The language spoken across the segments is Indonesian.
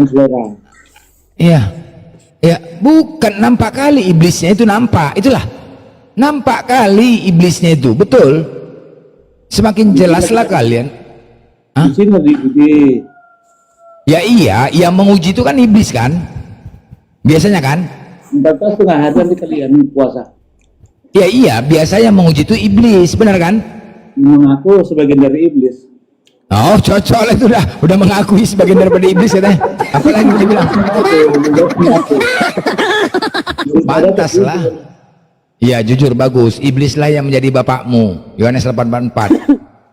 selera. Iya, ya bukan nampak kali iblisnya itu nampak, itulah nampak kali iblisnya itu betul. Semakin jelaslah kalian. Di sini diuji. Ya iya, yang menguji itu kan iblis kan, biasanya kan. 14,5 hari nanti kalian puasa. Ya iya, biasanya menguji itu iblis, benar kan? Mengaku sebagian dari iblis. Oh cocok lah itu udah mengakui sebagian daripada iblis katanya. Apalagi dia bilang? Pantas lah. Iya jujur bagus. Iblislah yang menjadi bapakmu. Yohanes 8:4.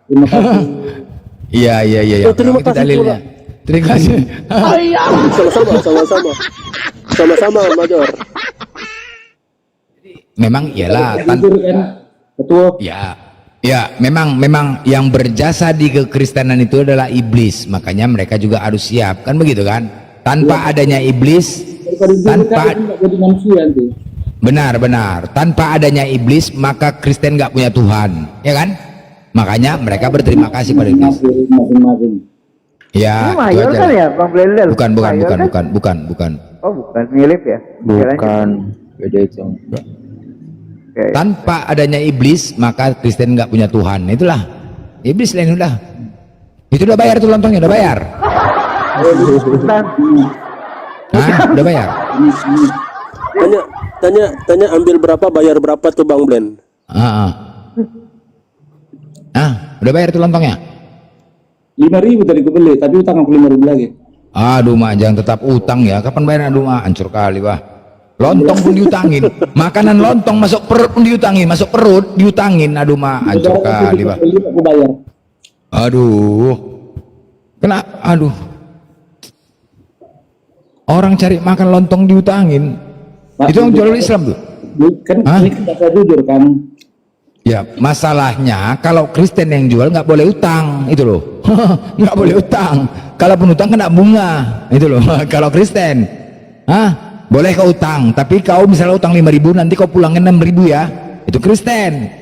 Terima kasih. Iya. Oh, terima Itu kasih dalilnya. Terima kasih. Sama-sama Major. Memang iyalah. Jujur kan, ketua. Ya, memang yang berjasa di kekristenan itu adalah iblis. Makanya mereka juga harus siap, kan begitu kan? Tanpa adanya iblis, tanpa jadi manusia nanti. benar. Tanpa adanya iblis, maka Kristen nggak punya Tuhan, ya kan? Makanya mereka berterima kasih pada iblis. Masing-masing. Ya, Ini mayor itu aja kan lah. ya, Bang Blendel? Bukan, Mayor kan? bukan. Oh, bukan, mirip ya? Bukan, beda itu. Oke. Tanpa adanya iblis, maka Kristen nggak punya Tuhan. Itulah iblis lain udah. Itu udah bayar tuh lontongnya, udah bayar. Bentar. Hah, udah bayar. Tanya ambil berapa bayar berapa tuh Bang Blen? Udah bayar tuh lontongnya. 5.000 tadi gue beli, tapi utang aku 5.000 lagi. Aduh mak, jangan tetap utang ya. Kapan bayar? Aduh mak, hancur kali wah. Lontong pun diutangin, makanan lontong masuk perut pun diutangin, masuk perut diutangin. Aduh mak, hancur kali wah. Aku bayar. Aduh, kena, aduh. Orang cari makan lontong diutangin. Itu yang jual Islam tuh. Kan Hah? ini kan saya jujur kan. Ya masalahnya kalau Kristen yang jual nggak boleh utang itu loh. Nggak boleh utang. Kalaupun utang kena bunga itu loh. Kalau Kristen, boleh kau utang, tapi kau misalnya utang 5.000 nanti kau pulangin 6.000 ya. Itu Kristen.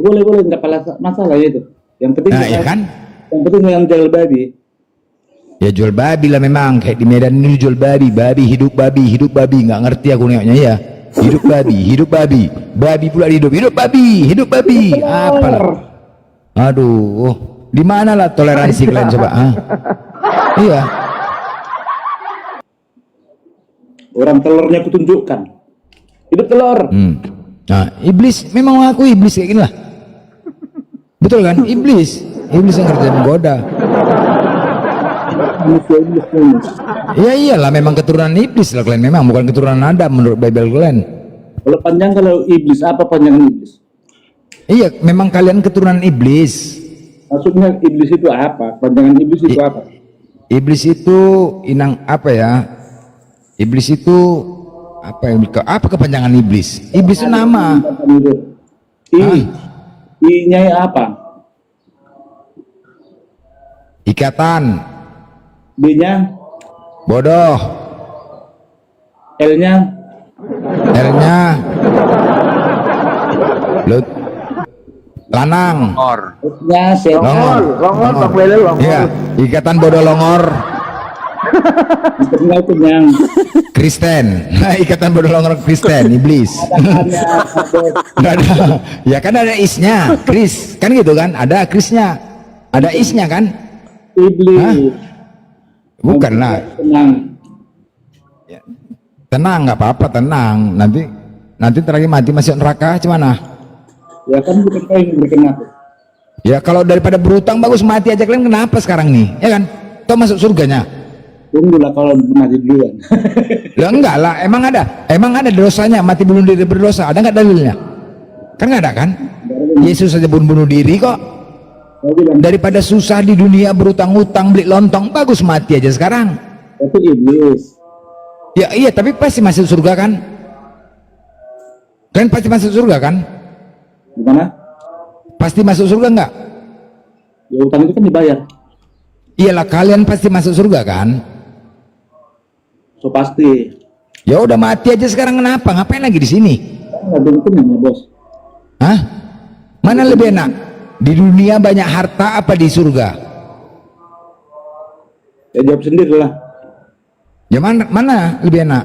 Boleh nggak masalah itu. Yang penting Nah, ya kan? Yang penting yang jual babi. Ya jual babi lah memang, kayak di Medan ini jual babi, hidup babi, nggak ngerti aku nengoknya ya. Hidup babi, babi pula hidup babi, apa lah? Aduh, di mana lah toleransi kalian coba? Iya. Orang telurnya aku tunjukkan. Hidup telur. Nah, iblis memang mengaku iblis kayak gini lah. Betul kan? Iblis yang kerja menggoda. Ya iyalah, memang keturunan iblis lah kalian, memang bukan keturunan Adam menurut Bible kalian. Kalau iblis, apa panjangan iblis? Iya, memang kalian keturunan iblis. Maksudnya iblis itu apa? Panjangan iblis itu apa? Iblis itu inang apa ya? Iblis itu apa kepanjangan iblis? Iblis itu nama. I-nya apa? Ikatan. B-nya? Bodoh. L-nya? R-nya lanang. S-nya Longor. Longor, Bang Blendel, longor. Iya, ikatan bodoh longor. kenyang. Kristen. Nah, ikatan bodoh longor Kristen, iblis. Nggak ada. Ya kan ada isnya, Kris. Kan gitu kan? Ada Krisnya. Ada isnya kan? Iblis. Bukan lah. Tenang. Tenang, nggak apa-apa, tenang. Nanti terakhir mati masuk neraka, gimana? Ya kan bukan kau yang berkenan. Ya kalau daripada berutang bagus mati aja, kalian kenapa sekarang nih? Ya kan? Atau masuk surganya? Tunggulah kalau mati duluan. Lah enggak lah, emang ada dosanya, mati bunuh diri berdosa, ada nggak dalilnya? Kan nggak ada kan? Yesus saja bunuh diri kok. Daripada susah di dunia berutang-utang beli lontong, bagus mati aja sekarang. Itu iblis. Ya iya, tapi pasti masuk surga kan? Kalian pasti masuk surga kan? Gimana? Pasti masuk surga enggak? Ya utang itu kan dibayar. Iyalah, kalian pasti masuk surga kan? So pasti. Ya udah mati aja sekarang, kenapa? Ngapain lagi di sini? Nggak beruntung ya bos. Hah? Mana lebih enak? Di dunia banyak harta apa di surga? Ya jawab sendiri lah. Ya mana lebih enak?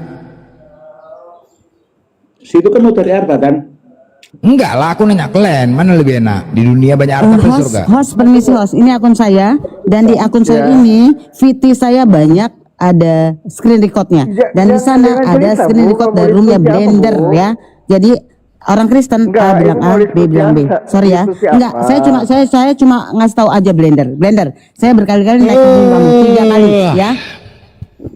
Situ kan mau cari harta kan? Enggak lah, aku nanya kalian, mana lebih enak? Di dunia banyak harta apa di surga? Host, permisi host. Ini akun saya dan di akun saya ini VT saya banyak ada screen recordnya dan di sana ada screen record dari roomnya Blender ya. Jadi orang Kristen A bilang A, B bilang B. Sorry ya. Enggak, saya cuma ngasih tahu aja Blender. Saya berkali-kali naik ke room kamu 3 kali ya.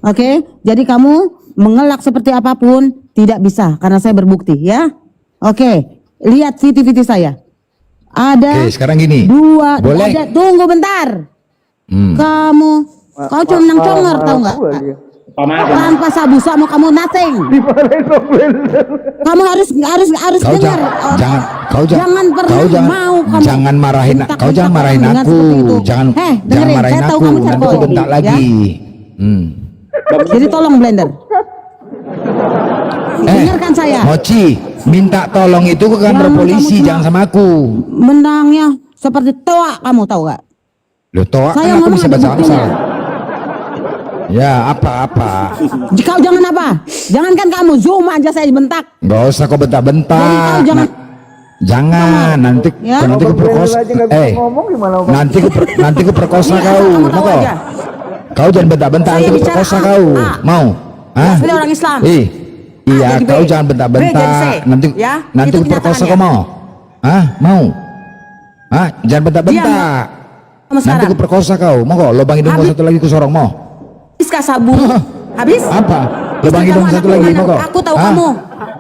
Oke, jadi kamu mengelak seperti apapun tidak bisa karena saya berbukti ya. Oke, lihat VT saya. Ada Oke, sekarang gini. Dua, Boleh? ada, tunggu bentar. Kau cuma menang congor tahu nggak? Tanpa sabusa mau kamu nothing. Kamu harus Kau dengar. Jangan pernah mau kamu. Jangan marahin, kau jangan marahin dengan aku. seperti itu. Jangan Dengerin, marahin saya tahu aku. kamu Nanti cerboy, aku bentak ya. lagi. Jadi tolong Blender. Dengarkan saya. Mochi, minta tolong itu ke kantor Jangan polisi, kamu jangan sama aku. Menangnya seperti toa kamu tahu nggak? Loh, toa Saya kan aku ngomong bisa ada baca buktinya. Amsal. Ya, apa-apa. Kau jangan apa? Jangankan kamu zoom aja saya bentak. Nggak usah kau Jadi bentak-bentak. kau jangan. Jangan, nanti Ya. nanti ku perkosa. Nanti ku perkosa Iya, kau. kamu tahu Mau kau? aja. Kau jangan bentak-bentak, Saya nanti ku bicara perkosa A. kau. A. Mau? Hah? Seperti orang Islam. Iya, jadi B. kau jangan B jadi bentak-bentak. C. Nanti Ya, nanti itu ku perkosa kenyataannya. kau mau? Hah? Mau? Hah? Jangan bentak-bentak. Kamu Nanti sekarang. ku perkosa kau. Mau kau? Lubang hidung kau Habis. satu lagi ku sorong mau? Habiskah sabu? Habis? Apa? Lubang Istri hidung kamu satu anak lagi mana? mau kau? Aku tahu Hah? kamu.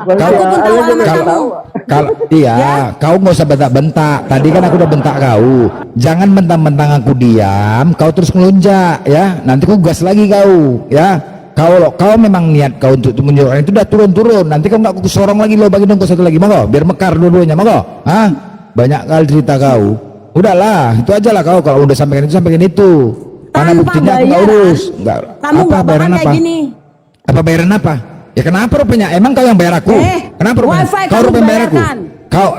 Kau Aku pun tahu alamat kamu. Kalau iya, Ya. kau nggak usah bentak-bentak. Tadi kan aku udah bentak kau. Jangan mentang-mentang aku diam, kau terus ngelunjak ya. Nanti ku gas lagi kau ya. Kau memang niat kau untuk menunjukkan itu udah turun. Nanti kau nggak aku sorong lagi lo bagi dong kau satu lagi mau kau? Biar mekar dua-duanya mau kau? Hah? Banyak kali cerita kau. Udahlah, itu aja lah kau. Kalau udah sampaikan itu. Karena Tanpa buktinya aku nggak bayaran, urus. kamu nggak bakal kayak gini. Apa bayaran apa? Ya kenapa rupanya? Emang kau yang bayar aku? Kenapa rupanya? Wifi Kau kamu rupanya bayar aku? bayarkan.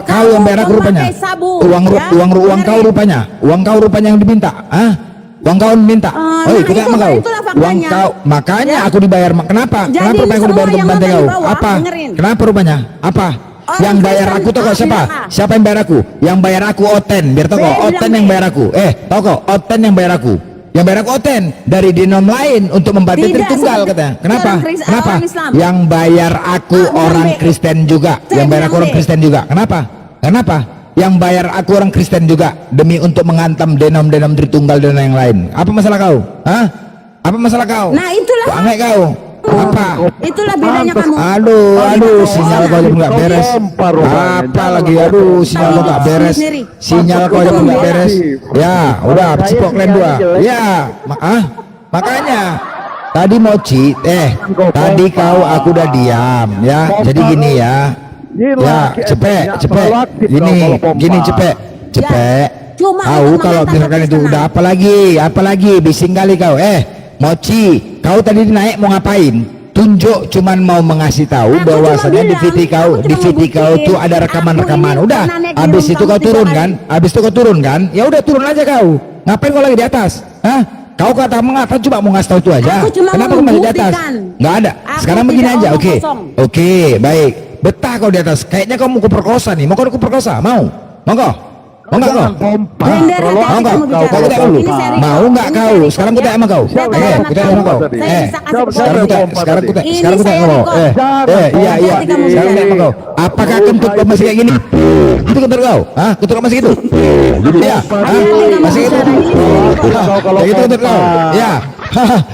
Kau yang bayar aku rupanya? memakai sabu, Uang ya? uang kau Dengerin. rupanya? Uang kau rupanya yang diminta? Hah? Uang kau diminta? Nah, Kita sama kau. itulah faktanya. Uang kau, makanya Ya. aku dibayar. Kenapa? Jadi Kenapa rupanya aku semua dibayar untuk yang membantu nonton kau? di bawah, Apa? dengerin. Kenapa rupanya? Apa? Orang Yang bayar Kristen aku tau kok A siapa? bilang A. Siapa yang bayar aku? Yang bayar aku Oten. Biar tau B kok, bilang Oten B. yang bayar aku. Tau kok, Oten yang bayar aku. Yang bayar aku Oten dari denom lain untuk membantu Tidak, Tritunggal seperti katanya. Kenapa? orang Kenapa? orang Islam. Yang bayar aku bilang orang B. Kristen juga. Saya Yang bayar aku bilang orang B. Kristen juga. Kenapa? Kenapa? Yang bayar aku orang Kristen juga demi untuk menghantam denom-denom Tritunggal dan yang lain. Apa masalah kau? Hah? Apa masalah kau? Nah, itulah. Aneh kau. Apa? Itulah bedanya kamu. Aduh, sinyal kau aja nggak beres. Apa lagi? Aduh, sinyal kau nggak beres. Sinyal kau aja nggak beres. Ya, udah, cipok kalian dua. Ya, makanya. Tadi Mochi, tadi aku udah diam, ya. Jadi gini ya. Ya, cepet. Gini cepet. Cuma Tahu untuk kalau mengantar misalkan itu kekristenan. udah apa lagi, bising kali kau. Mochi, kau tadi naik mau ngapain? Tunjuk cuman mau mengasih tahu Aku bahwasannya cuma di VT bilang, kau, aku di cuma VT kau ngebuktiin. tuh ada rekaman-rekaman. Aku ini Udah, pernah naik di habis room itu kau kamu turun 3 kan? kali. Habis itu kau turun kan? Ya udah turun aja kau. Ngapain kau lagi di atas? Hah? Kau kata mengapa cuma mau ngasih tahu itu aja? Aku cuma Kenapa kau masih di atas? membuktikan. Nggak ada. Aku Sekarang begini tidak aja, omong oke? kosong. Oke, baik. Betah kau di atas. Kayaknya kau mau kuperkosa nih. Mau kau kuperkosa? Mau? Mau kau? Mau nggak kau? Blender, Mau hati-hati nggak? kamu bicara. Kau kita dulu. Ini seri Mau kok. nggak Ini kau? seri Sekarang kok, kita ya. sama kau. Saya tahu alamat Kita sama kau. Saya bisa kasih Sekarang petunjuk. kita Ini sekarang kita saya ngomong. record. Iya. Hati-hati kamu Sekarang kita bicara. sama kau. Apakah kentut kau masih kayak gini? Itu kentut kau? Hah? Kentut kau masih gitu? Iya. Hati-hati kamu Masih gitu? bicara. Ini Kayak gitu kentut kau? Ya.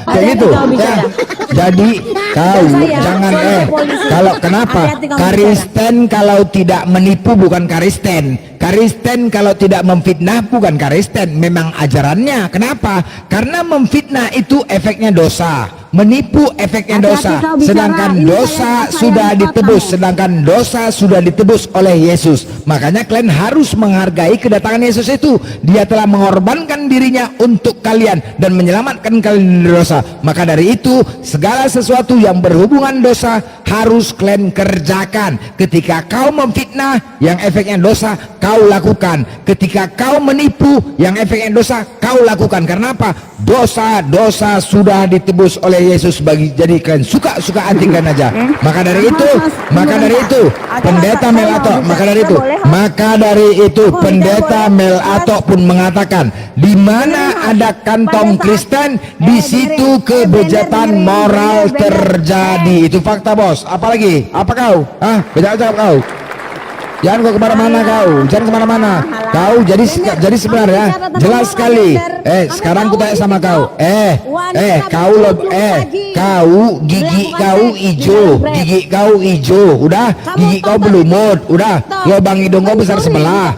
Kayak gitu. kau bicara. Jadi kau Saya, jangan saya polisi. kalau kenapa Hati-hati kamu Kristen kalau tidak menipu bukan Kristen. Kristen kalau tidak memfitnah bukan Kristen. Memang ajarannya. Kenapa? Karena memfitnah itu efeknya dosa. Menipu efeknya Hati-hati dosa. kau bicara. Sedangkan Ini dosa saya sudah repot ditebus. kamu. Sedangkan dosa sudah ditebus oleh Yesus. Makanya kalian harus menghargai kedatangan Yesus itu. Dia telah mengorbankan dirinya untuk kalian dan menyelamatkan kalian dari dosa. Maka dari itu segala sesuatu yang berhubungan dosa harus kalian kerjakan. Ketika kau memfitnah, yang efeknya dosa kau lakukan. Ketika kau menipu, yang efeknya dosa kau lakukan. Karena apa? Dosa-dosa sudah ditebus oleh Yesus. Jadi kalian suka-suka hatikan aja. Maka dari itu pendeta Melato, maka dari itu pendeta Melato pun mengatakan, di mana ada kantong Kristen, di situ kebejatan moral terjadi. Itu fakta, bos. Apalagi? Apa kau? Bejat kau. Jangan kau kemana-mana kau, jangan kemana-mana. Kau jadi sebenarnya jelas sekali. Sekarang aku tanya sama kau. Kau gigi kau hijau, udah gigi kau berlumut, udah lubang hidung kau besar sebelah,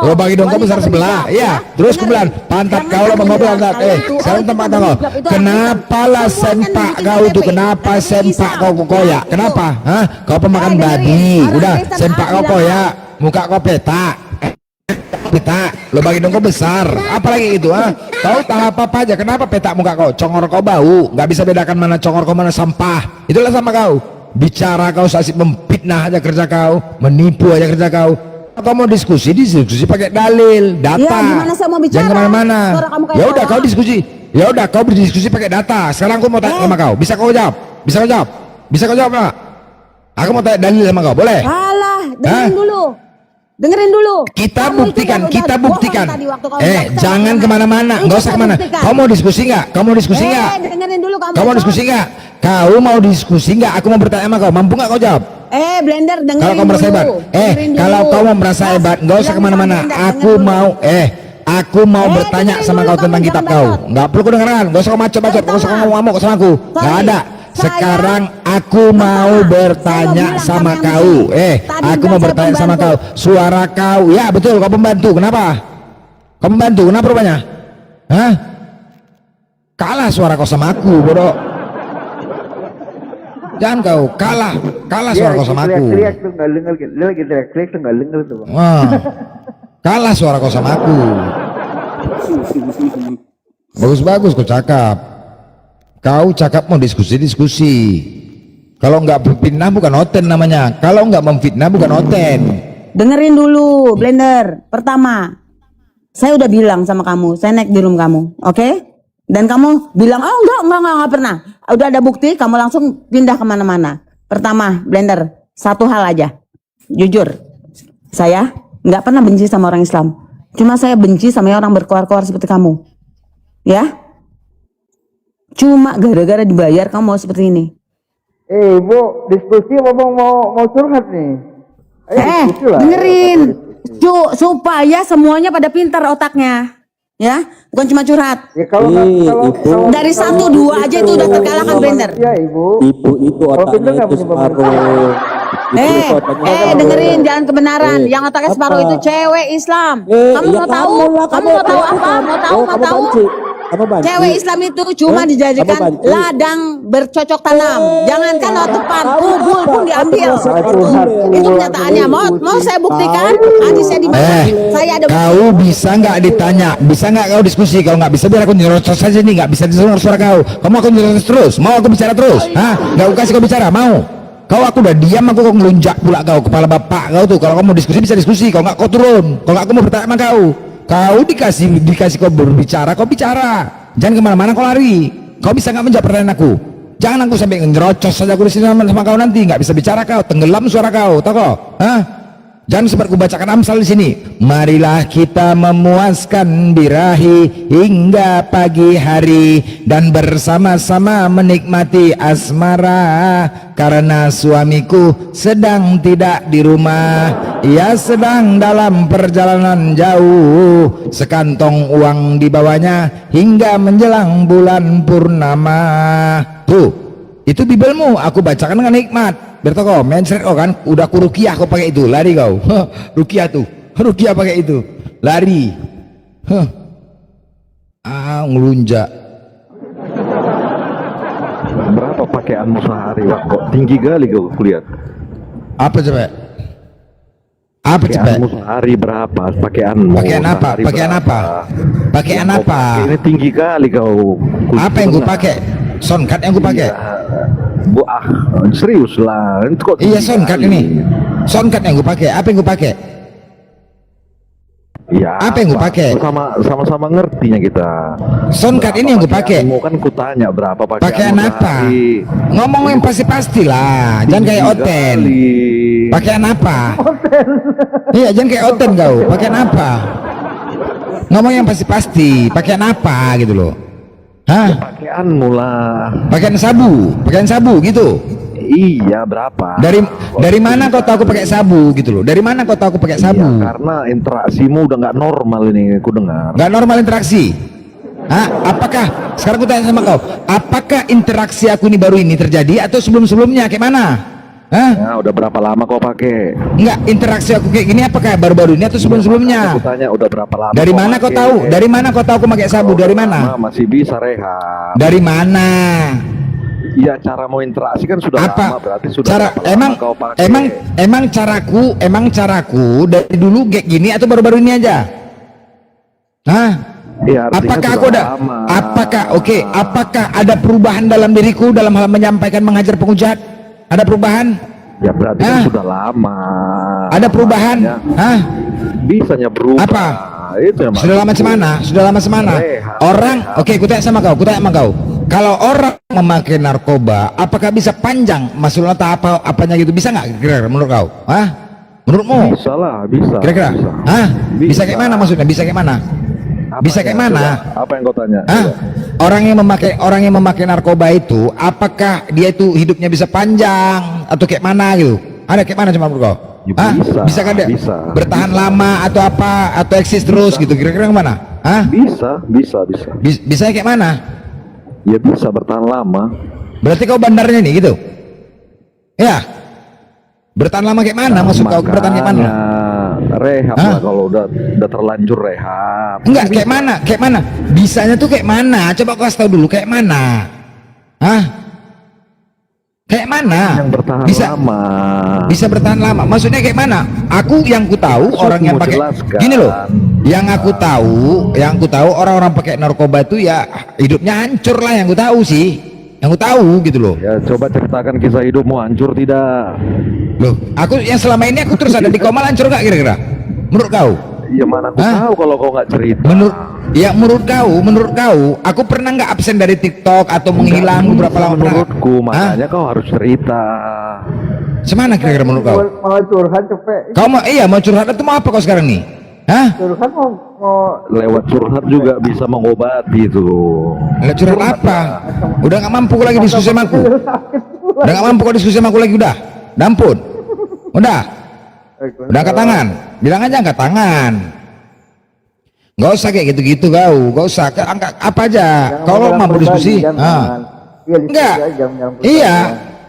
lubang hidung kau besar sebelah, iya. Terus kemudian pantat kau lubang kau pantat. Sekarang tempat kau. Kenapa lah sempak kau tuh? Kenapa sempak kau koyak? Kenapa? Kau pemakan babi, udah sempak kau koyak. Muka kau petak, lubang hidung kau besar, apalagi itu kau tahu apa aja. Kenapa petak muka kau? Congor kau bau, nggak bisa bedakan mana congor kau mana sampah. Itulah sama kau. Bicara kau asik memfitnah aja kerja kau, menipu aja kerja kau. Kau mau diskusi pakai dalil, data. Ya, gimana saya mau bicara? Jangan kemana-mana. Suara kamu kayak Ya udah orang. kau diskusi. Ya udah kau berdiskusi pakai data. Sekarang aku mau tanya sama kau. Bisa kau jawab? Bisa kau jawab? Bisa kau jawab nggak? Aku mau tanya dalil sama kau, boleh? Alah, dengerin dulu. Kita Kamu itu buktikan, kan kita udah buktikan. bohong tadi waktu kamu bilang, Jangan saya kemana-mana, Itu nggak usah saya kemana. buktikan. Kau mau diskusi nggak? Kau mau diskusi nggak? Dengerin dulu kamu. Kau mau diskusi nggak? Kau mau diskusi nggak? Aku mau bertanya sama kau. Mampu nggak kau jawab? Blender, dengerin Kalau kau merasa hebat, Dengerin kalau dulu. kau mau merasa Mas, hebat, nggak usah bilang kemana-mana. sama Blender, Aku dengerin mau, dulu. aku mau bertanya dengerin sama dulu kau kamu, tentang jangan kitab kau. bacot. Nggak perlu kau dengarkan. Nggak usah kau macam-macam. Nggak usah kau ngamuk sama aku. Nggak ada. Sekarang aku mau bertanya sama kau. Aku mau bertanya sama kau. Suara kau, ya betul. Kau pembantu. Kenapa? Kau pembantu. Kenapa rupanya? Kalah suara kau sama aku, bodoh. Jangan kau kalah suara kau sama aku. Teriak tuh nggak dengar, dia lagi teriak tuh nggak dengar tuh. Kalah suara kau sama aku. Bagus-bagus kau cakap. Kau cakap mau diskusi. Kalau nggak berfitnah bukan oten namanya. Kalau nggak memfitnah bukan oten. Dengerin dulu, Blender. Pertama, saya udah bilang sama kamu, saya naik di room kamu, oke? Dan kamu bilang, oh enggak pernah. Udah ada bukti, kamu langsung pindah kemana-mana. Pertama, Blender, satu hal aja. Jujur, saya nggak pernah benci sama orang Islam. Cuma saya benci sama orang berkoar-koar seperti kamu. Ya? Cuma gara-gara dibayar kamu mau seperti ini. Bu, diskusi mau curhat nih. Diskusi lah. Dengerin. Supaya semuanya pada pintar otaknya. Ya, bukan cuma curhat. Ya kalau Dari 1-2 aja itu udah terkalahkan Blender. Ya Ibu. Ibu itu otaknya itu separuh. Dengerin, jangan kebenaran. Yang otaknya separuh itu cewek Islam. Kamu mau tahu? Kamu mau tahu apa? Mau tahu? Cewek Islam itu cuma dijadikan ladang bercocok tanam. Jangankan waktu depan, kubur pun diambil. Itu kenyataannya. Mau saya buktikan? Hadis saya di mana? Saya ada. Kau bisa nggak ditanya? Bisa nggak kau diskusi? Kau nggak bisa, biar aku nyerocos saja nih. Nggak bisa dengar suara kau. Kamu aku nyerocos terus? Mau aku bicara terus? Nggak aku kasih kau bicara? Mau? Kau aku udah diam, aku kau ngelunjak pula kau, kepala bapak kau tuh. Kalau kamu diskusi bisa diskusi, kalau nggak kau turun. Kalau nggak aku mau bertanya sama kau. Kau dikasih kau berbicara, kau bicara. Jangan kemana-mana kau lari. Kau bisa nggak menjawab pertanyaan aku? Jangan aku sampai ngerocos saja aku di sini sama kau, nanti nggak bisa bicara kau, tenggelam suara kau, tahu kau? Jangan sempat ku bacakan Amsal di sini. Marilah kita memuaskan birahi hingga pagi hari dan bersama-sama menikmati asmara, karena suamiku sedang tidak di rumah, ia sedang dalam perjalanan jauh, sekantong uang dibawanya hingga menjelang bulan purnama. Tuh, itu Bibelmu, aku bacakan dengan hikmat. Biar tau kau, mindset kau kan, udah aku rukiah kau pakai itu, lari kau. Rukiah tuh, rukiah pakai itu, lari. Ngelunjak. berapa pakaianmu sehari, Pak? Kok tinggi kali kau lihat? Apa coba? Apa coba? Pakaianmu sehari berapa? Pakaianmu. Pakaian apa? sehari Pakaian berapa? apa? Pakaian Kau apa? pakai ini tinggi kali kau. Apa yang gue pakai? Soundcard yang gue pakai? Serius lah. Itu kok Iya tinggi soundcard kali. ini. Soundcard yang gue pakai. Apa yang gue pakai? Ya, Apa yang gue pakai? Sama-sama ngertinya kita. Soundcard ini yang gue pakai. Mau kan kutanya berapa Pakaian pakaianmu apa? sehari. Ngomong yang pasti-pasti lah. Jangan kayak Tinggi Oten. kali. Pakaian apa? Iya, jangan kayak Oten kau. Pakaian apa? Ngomong yang pasti-pasti. Pakaian apa gitu loh? Hah? Pakaianmu lah. Pakaian sabu gitu. Iya, berapa? Dari mana kau tahu aku pakai sabu gitu loh? Dari mana kau tahu aku pakai sabu? Iya, karena interaksimu udah nggak normal ini, aku dengar. Nggak normal interaksi. Hah? Apakah sekarang aku tanya sama kau? Apakah interaksi aku ini baru ini terjadi atau sebelum-sebelumnya? Kayak mana? Hah? Ya, udah berapa lama kau pakai? Enggak, interaksi aku kayak gini apakah baru-baru ini atau sebelum-sebelumnya? Aku tanya udah berapa lama? Dari mana kau pakai? tahu? Dari mana kau tahu aku pakai sabu? Dari mana? Masih bisa rehat. Dari mana? Iya, cara mau interaksi kan sudah lama, Apa? berarti sudah Cara berapa lama emang kau pakai? emang caraku dari dulu kayak gini atau baru-baru ini aja? Hah? Iya, artinya Apakah sudah aku ada? lama. Apakah ada perubahan dalam diriku dalam hal menyampaikan mengajar penghujat? Ada perubahan? Ya berarti kan sudah lama. Ada perubahan? Makanya Hah? bisanya berubah. Apa? Itu yang Sudah lama maksudku. semana? Sudah lama semana? Rehat, Orang, rehat. oke, kutanya sama kau. Kalau orang memakai narkoba, apakah bisa panjang maksudnya apanya gitu? Bisa nggak kira-kira menurut kau? Hah? Menurutmu? Bisa lah, bisa. Kira-kira? Bisa. Hah? Bisa Bisa. kayak mana maksudnya? Bisa kayak mana? Bisa kayak Apanya? mana? Coba, apa yang kau tanya? Hah? Coba. Orang yang memakai narkoba itu, apakah dia itu hidupnya bisa panjang atau kayak mana gitu? Ada kayak mana cuma menurut kau? Ya, Hah? bisa, kan dia bisa. bertahan lama atau apa atau eksis terus gitu? Kira-kira kemana? Hah? Bisa. Bisa kayak mana? Ya bisa bertahan lama. Berarti kau bandarnya nih gitu? Ya. Bertahan lama kayak mana? Maksud kau bertahan kayak mana? Rehab Hah? lah kalau udah terlanjur rehab. Enggak, kayak mana? Kayak mana? Bisanya tuh kayak mana? Coba kau kasih tahu dulu kayak mana? Hah? Kayak mana? Yang bertahan lama. Bisa bertahan lama. Maksudnya kayak mana? Aku yang ku tahu orang yang mau pakai jelaskan. gini loh. Yang aku tahu orang-orang pakai narkoba itu ya hidupnya hancur lah yang ku tahu sih. Yang ku tahu gitu loh. Ya coba ceritakan kisah hidupmu, hancur tidak? Loh, aku yang selama ini aku terus ada di koma, hancur gak kira-kira? Menurut kau? Ya mana aku Hah? tahu kalau kau nggak cerita. Menurut kau, aku pernah nggak absen dari TikTok atau menghilang beberapa lama? Menurutku, Hah? makanya kau harus cerita. Semana kira-kira menurut kau? Mau curhat cepet. Kau mau curhat atau mau apa kau sekarang nih? Hah? Curhat mau Lewat curhat juga bisa mengobati itu. Lah curhat apa? Udah nggak mampu kau lagi diskusi sama aku. Udah nggak mampu kau diskusi sama aku lagi udah. Dampun. Udah angkat tangan. Bilang aja angkat tangan. Nggak usah kayak gitu-gitu kau. Nggak usah. Angkat apa aja. Kalau mampu diskusi. Enggak. Iya.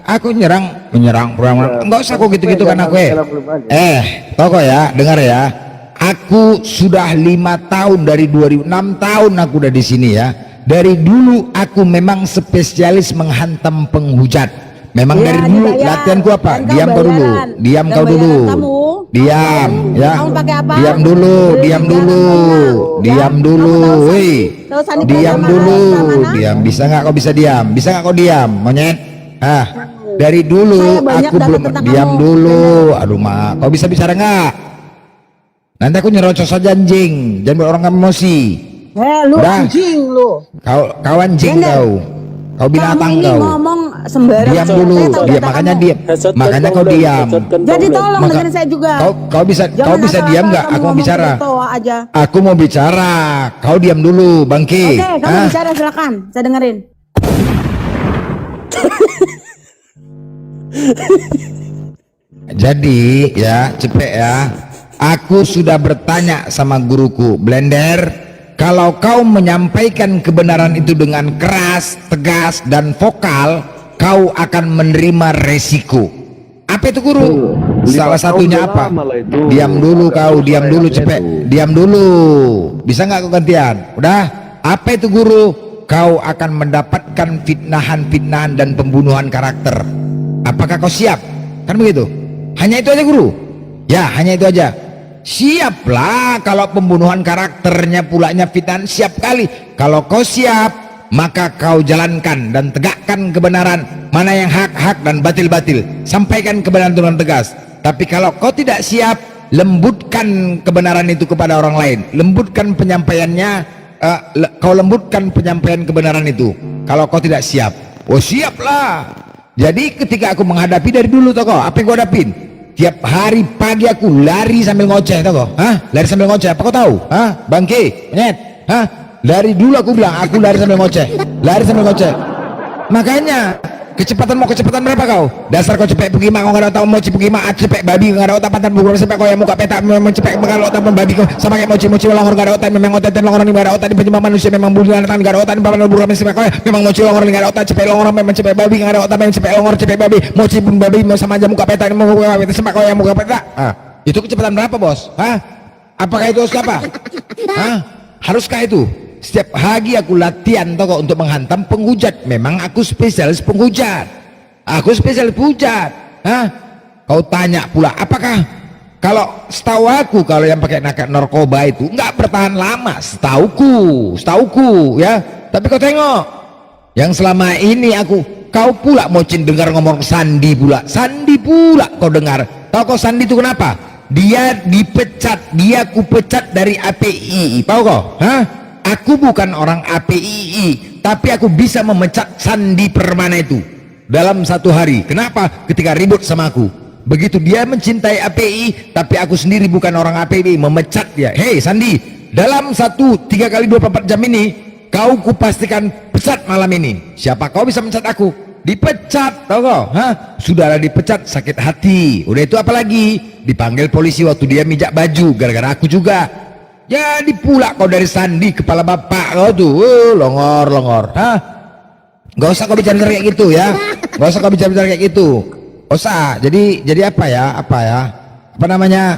Aku menyerang program. Enggak usah kok gitu-gitu kan aku toko ya, dengar ya. Aku sudah 5 tahun dari 2006 tahun aku udah di sini ya. Dari dulu aku memang spesialis menghantam penghujat. Memang Ya, dari dulu dibayar. latihanku apa? Dan kau Diam kau dulu. bayaran. Diam Dan kau dulu. bayaran kamu. Diam ya. Kamu pakai apa? Diam dulu, diam dulu. Diam dulu. Woi. Tahu sanitizer Diam mana? dulu. Mana? Diam. Bisa nggak kau bisa diam? Bisa nggak kau diam, monyet? Ah, dari dulu Saya banyak aku data belum tentang diam kamu. dulu. Aduh mak, kau bisa bicara nggak? Nanti aku nyerocos aja anjing. Jangan buat orang kamu emosi. Lu Udah. anjing lu. Kau anjing Blender. kau. Kau binatang Kamu ini kau. ngomong sembarang. Diam Saya dulu. tahu Dia data makanya kamu. diam. Makanya kau diam. Jadi tolong Maka- dengerin saya juga. Kau bisa Jangan diam asal-asal nggak? kamu Aku mau ngomong bicara. ketawa aja. Aku mau bicara. Kau diam dulu, bangki. Oke, kamu Hah? bicara silakan. Saya dengerin. Jadi ya cepet ya. Aku sudah bertanya sama guruku Blender, kalau kau menyampaikan kebenaran itu dengan keras, tegas dan vokal, kau akan menerima resiko. Apa itu guru? Salah satunya apa? Diam dulu kau, diam dulu cepet, diam dulu. Bisa nggak kau gantian? Udah? Apa itu guru? Kau akan mendapat mendapatkan fitnahan-fitnahan dan pembunuhan karakter. Apakah kau siap? Kan begitu. Hanya itu aja guru. Ya, hanya itu aja. Siaplah kalau pembunuhan karakternya pulanya fitnahan, siap kali. Kalau kau siap, maka kau jalankan dan tegakkan kebenaran, mana yang hak-hak dan batil-batil. Sampaikan kebenaran dengan tegas. Tapi kalau kau tidak siap, lembutkan kebenaran itu kepada orang lain. Lembutkan penyampaiannya. Kau lembutkan penyampaian kebenaran itu. Kalau kau tidak siap, oh siaplah. Jadi ketika aku menghadapi dari dulu toko, apa yang kau hadapin? Tiap hari pagi aku lari sambil ngoceh toko. Lari sambil ngoceh. Apa kau tahu? Bangke, nyet. Dari dulu aku bilang aku lari sambil ngoceh. Lari sambil ngoceh. Makanya kecepatan mau kecepatan berapa kau? Dasar kau cepet pergi mak, kau nggak tahu mau cepet mak, cepet babi nggak ada otak pantat bukan cepet kau yang muka petak memang cepet bakal otak babi kau sama kayak moci longor nggak ada otak memang otak dan longor nggak ada otak di penyembah manusia memang bulan nggak ada otak di bapak bukan cepet kau memang moci longor nggak ada otak cepet longor memang cepet babi nggak ada otak memang cepet longor cepet babi moci pun babi mau sama aja muka petak mau muka petak sama kau yang muka petak. Itu kecepatan berapa bos? Apakah itu harus apa? Haruskah itu? Setiap hari aku latihan toko untuk menghantam penghujat. Memang aku spesialis penghujat. Aku spesialis penghujat. Kau tanya pula, apakah kalau setahu aku kalau yang pakai narkoba itu nggak bertahan lama, setauku ya. Tapi kau tengok, yang selama ini kau pula mau dengar ngomong Sandi pula kau dengar. Tahu kau Sandi itu kenapa? Dia dipecat, dia kupecat dari API. Tahu kau? Aku bukan orang APII, tapi aku bisa memecat Sandi Permana itu dalam satu hari. Kenapa? Ketika ribut sama aku. Begitu dia mencintai API, tapi aku sendiri bukan orang API, memecat dia. Hei Sandi, dalam 3 kali 24 jam ini, kau kupastikan pecat malam ini. Siapa kau bisa mencat aku? Dipecat, tau kau? Sudahlah dipecat, sakit hati. Udah itu apa lagi? Dipanggil polisi waktu dia mijak baju, gara-gara aku juga. Jadi pula kau dari Sandi, kepala bapak kau tuh, longor. Gak usah kau bicara kayak gitu ya. Gak usah kau bicara kayak gitu. Gak usah. Jadi apa ya? Apa namanya?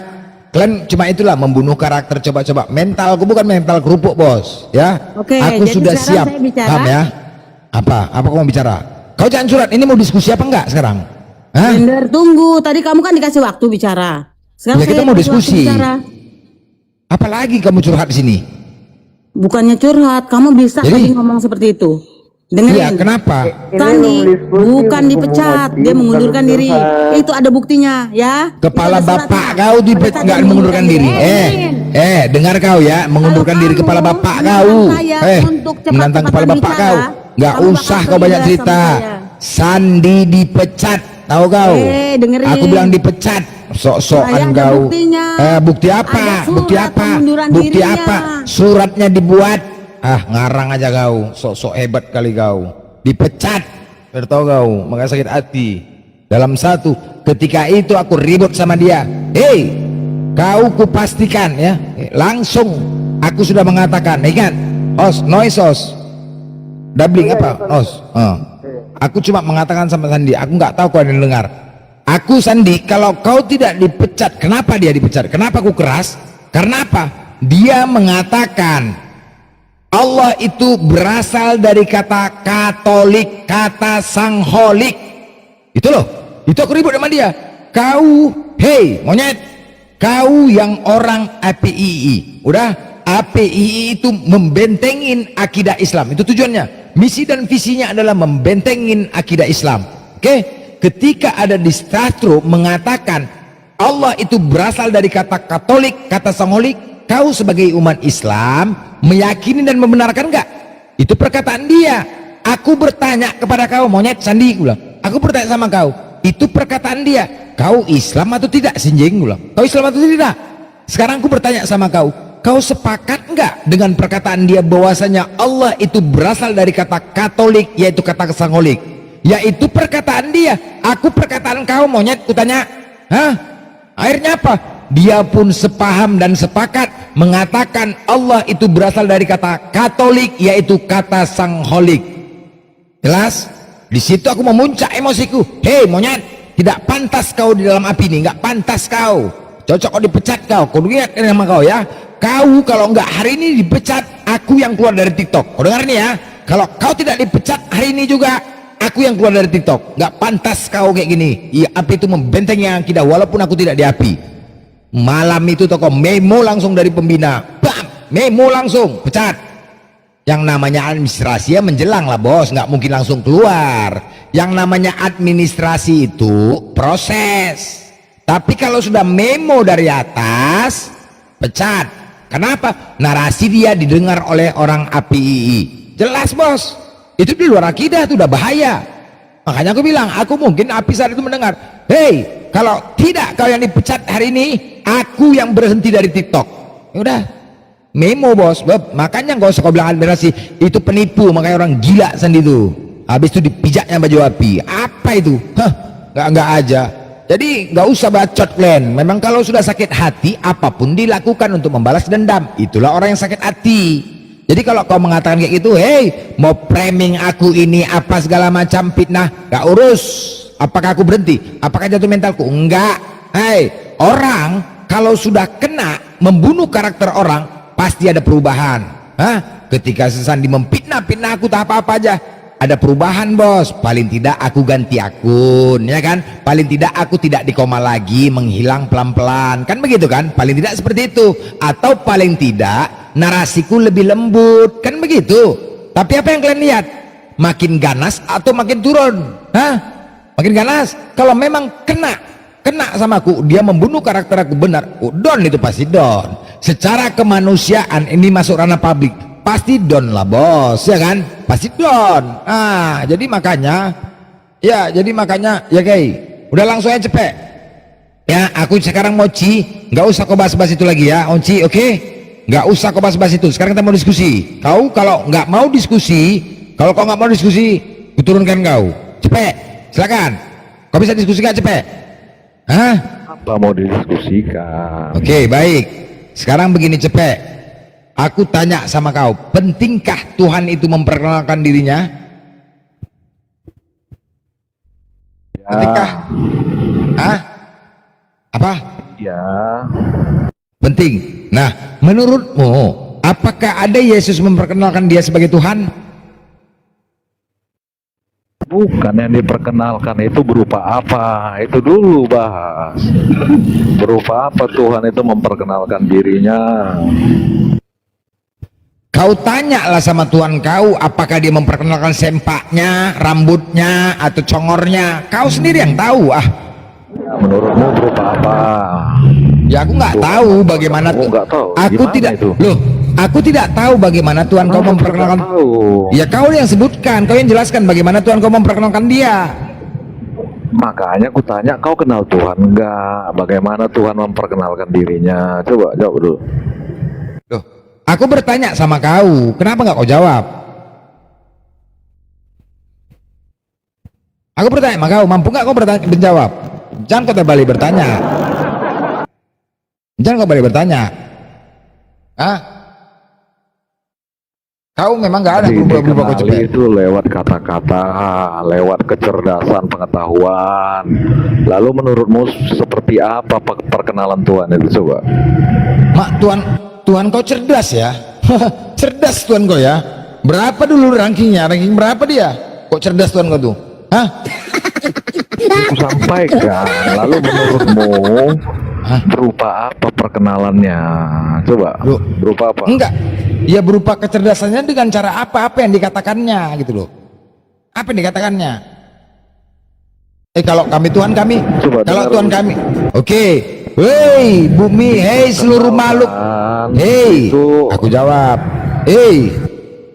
Kalian cuma itulah membunuh karakter coba-coba. Mentalku bukan mental kerupuk bos, ya. Oke, jadi aku sudah sekarang siap. saya bicara. Paham ya? Apa kau mau bicara? Kau jangan surat. Ini mau diskusi apa enggak sekarang? Bener, tunggu. Tadi kamu kan dikasih waktu bicara. Sekarang Ya, kita saya mau dikasih waktu diskusi. bicara. Apalagi kamu curhat di sini? Bukannya curhat, kamu bisa Jadi? tadi ngomong seperti itu. Iya, Dengerin. kenapa? Tadi bukan dipecat, dia mengundurkan diri. Itu ada buktinya, ya. Kepala Itu ada bapak suratnya. kau Pada saat nggak dia mengundurkan diri. Dengar kau ya, mengundurkan Kalau diri kamu kepala bapak menantang kau. saya untuk cepat-cepatan Menantang kepala bapak bicara, kau. Nggak kamu usah bakal kau banyak terlibat cerita. sama saya. Sandi dipecat, tahu kau? Dengerin. Aku bilang dipecat. Saya Sok-sokan ada kau. buktinya. Bukti apa? Ada surat Bukti apa? pengunduran Bukti dirinya. apa? Suratnya dibuat. Ngarang aja kau. Sok-sok hebat kali kau. Dipecat. Bertahu kau, maka sakit hati. Dalam ketika itu aku ribut sama dia. Hei, kau kupastikan ya, langsung aku sudah mengatakan, ingat, noise doubling apa? Aku cuma mengatakan sama Sandi, aku nggak tahu kau ada yang dengar. Aku Sandi, kalau kau tidak dipecat, kenapa dia dipecat? Kenapa aku keras? Karena apa? Dia mengatakan Allah itu berasal dari kata Katolik, kata Sangholik. Itu loh, itu aku ribut sama dia. Kau, hei monyet, kau yang orang APII. Udah, APII itu membentengin akidah Islam. Itu tujuannya. Misi dan visinya adalah membentengin akidah Islam. Oke? Ketika ada di Stastro mengatakan Allah itu berasal dari kata Katolik, kata Sangholik, kau sebagai umat Islam meyakini dan membenarkan enggak? Itu perkataan dia. Aku bertanya kepada kau, monyet Sandi, ulang. Aku bertanya sama kau, itu perkataan dia. Kau Islam atau tidak, Sinjing, ulang. Kau Islam atau tidak? Sekarang aku bertanya sama kau, kau sepakat enggak dengan perkataan dia bahwasanya Allah itu berasal dari kata Katolik, yaitu kata Sangholik? Yaitu perkataan dia. Aku perkataan kau, monyet, kutanya. Akhirnya apa? Dia pun sepaham dan sepakat mengatakan Allah itu berasal dari kata Katolik, yaitu kata Sangholik. Jelas? Di situ aku memuncak emosiku. Hei monyet, tidak pantas kau di dalam api ini, nggak pantas kau. Cocok kau dipecat kau. Kau ingat sama kau ya. Kau kalau nggak hari ini dipecat, aku yang keluar dari TikTok. Kau dengar ini ya. kalau kau tidak dipecat hari ini juga, aku yang keluar dari TikTok. Nggak pantas kau kayak gini. Iya, api itu membentengi akidah walaupun aku tidak diapi. Malam itu toko memo langsung dari pembina, bam, memo langsung pecat. Yang namanya administrasi ya menjelang lah bos, nggak mungkin langsung keluar. Yang namanya administrasi itu proses. Tapi kalau sudah memo dari atas, pecat. Kenapa? Narasi dia didengar oleh orang APII. Jelas bos, itu di luar akidah, itu udah bahaya. Makanya aku bilang, aku mungkin API saat itu mendengar, hei, kalau tidak kau yang dipecat hari ini, aku yang berhenti dari TikTok. Ya udah, memo bos. Makanya gak usah kau bilang administrasi, itu penipu, makanya orang gila sendiri itu. Habis itu dipijaknya baju API. Apa itu? Hah, nggak aja. Jadi nggak usah bacot kalian. Memang kalau sudah sakit hati, apapun dilakukan untuk membalas dendam. Itulah orang yang sakit hati. Jadi kalau kau mengatakan kayak gitu, hei, mau framing aku ini apa segala macam fitnah, gak urus. Apakah aku berhenti? Apakah jatuh mentalku? Enggak. Hei, orang kalau sudah kena membunuh karakter orang, pasti ada perubahan. Hah? Ketika Sandi memfitnah aku tak apa-apa aja, ada perubahan bos. Paling tidak aku ganti akun, ya kan? Paling tidak aku tidak di koma lagi, menghilang pelan-pelan, kan begitu kan? Paling tidak seperti itu. Atau paling tidak narasiku lebih lembut, kan begitu. Tapi apa yang kalian lihat? Makin ganas atau makin turun? Hah? Makin ganas. Kalau memang kena sama aku, dia membunuh karakter aku benar, down itu pasti down. Secara kemanusiaan ini masuk ranah publik, pasti down lah bos, ya kan? Pasti down. Jadi makanya ya Kay, udah langsung aja cepet. Ya, aku sekarang mau nggak usah kau bahas-bahas itu lagi ya, Onci, oke? Nggak usah kau bahas-bahas itu. Sekarang kita mau diskusi. Kau kalau nggak mau diskusi, kuturunkan kau. Cepet, silakan. Kau bisa diskusi nggak cepet? Hah? Apa mau didiskusikan? Oke, baik. Sekarang begini cepet. Aku tanya sama kau, pentingkah Tuhan itu memperkenalkan dirinya? Ya. Pentingkah? Hah? Apa? Ya. Penting. Nah, menurutmu apakah ada Yesus memperkenalkan dia sebagai Tuhan? Bukan, yang diperkenalkan itu berupa apa? Itu dulu bahas. Berupa apa Tuhan itu memperkenalkan dirinya? Kau tanyalah sama Tuhan kau, apakah dia memperkenalkan sempaknya, rambutnya, atau congornya? Kau sendiri yang tahu. Menurutmu berupa apa? Ya aku nggak tahu bagaimana Kamu nggak tahu. Aku Gimana tidak itu? Loh, aku tidak tahu bagaimana Tuhan kau memperkenalkan. Tahu. Ya kau yang sebutkan, kau yang jelaskan bagaimana Tuhan kau memperkenalkan dia. Makanya aku tanya, kau kenal Tuhan enggak? Bagaimana Tuhan memperkenalkan dirinya? Coba jawab dulu. Loh, aku bertanya sama kau, kenapa nggak kau jawab? Aku bertanya sama kau, mampu nggak kau menjawab? Jangan kau terbalik bertanya. Jangan kau balik bertanya. Kau memang nggak ada berubah-ubah kau cepet. Itu lewat kata-kata, lewat kecerdasan pengetahuan. Lalu menurutmu seperti apa perkenalan Tuhan itu, coba? Mak, Tuhan kau cerdas ya. Cerdas Tuhan kau ya. Berapa dulu rankingnya? Ranking berapa dia? Kok cerdas Tuhan kau tuh? Aku sampaikan. Lalu menurutmu berupa apa perkenalannya? Coba. Loh, berupa apa? enggak. Ya berupa kecerdasannya dengan cara apa yang dikatakannya gitu loh. Apa yang dikatakannya? Kalau kami Tuhan kami, Coba kalau dengar Tuhan dulu. kami. Oke. Hei bumi, hei seluruh makhluk. Hei, itu aku jawab. Hei,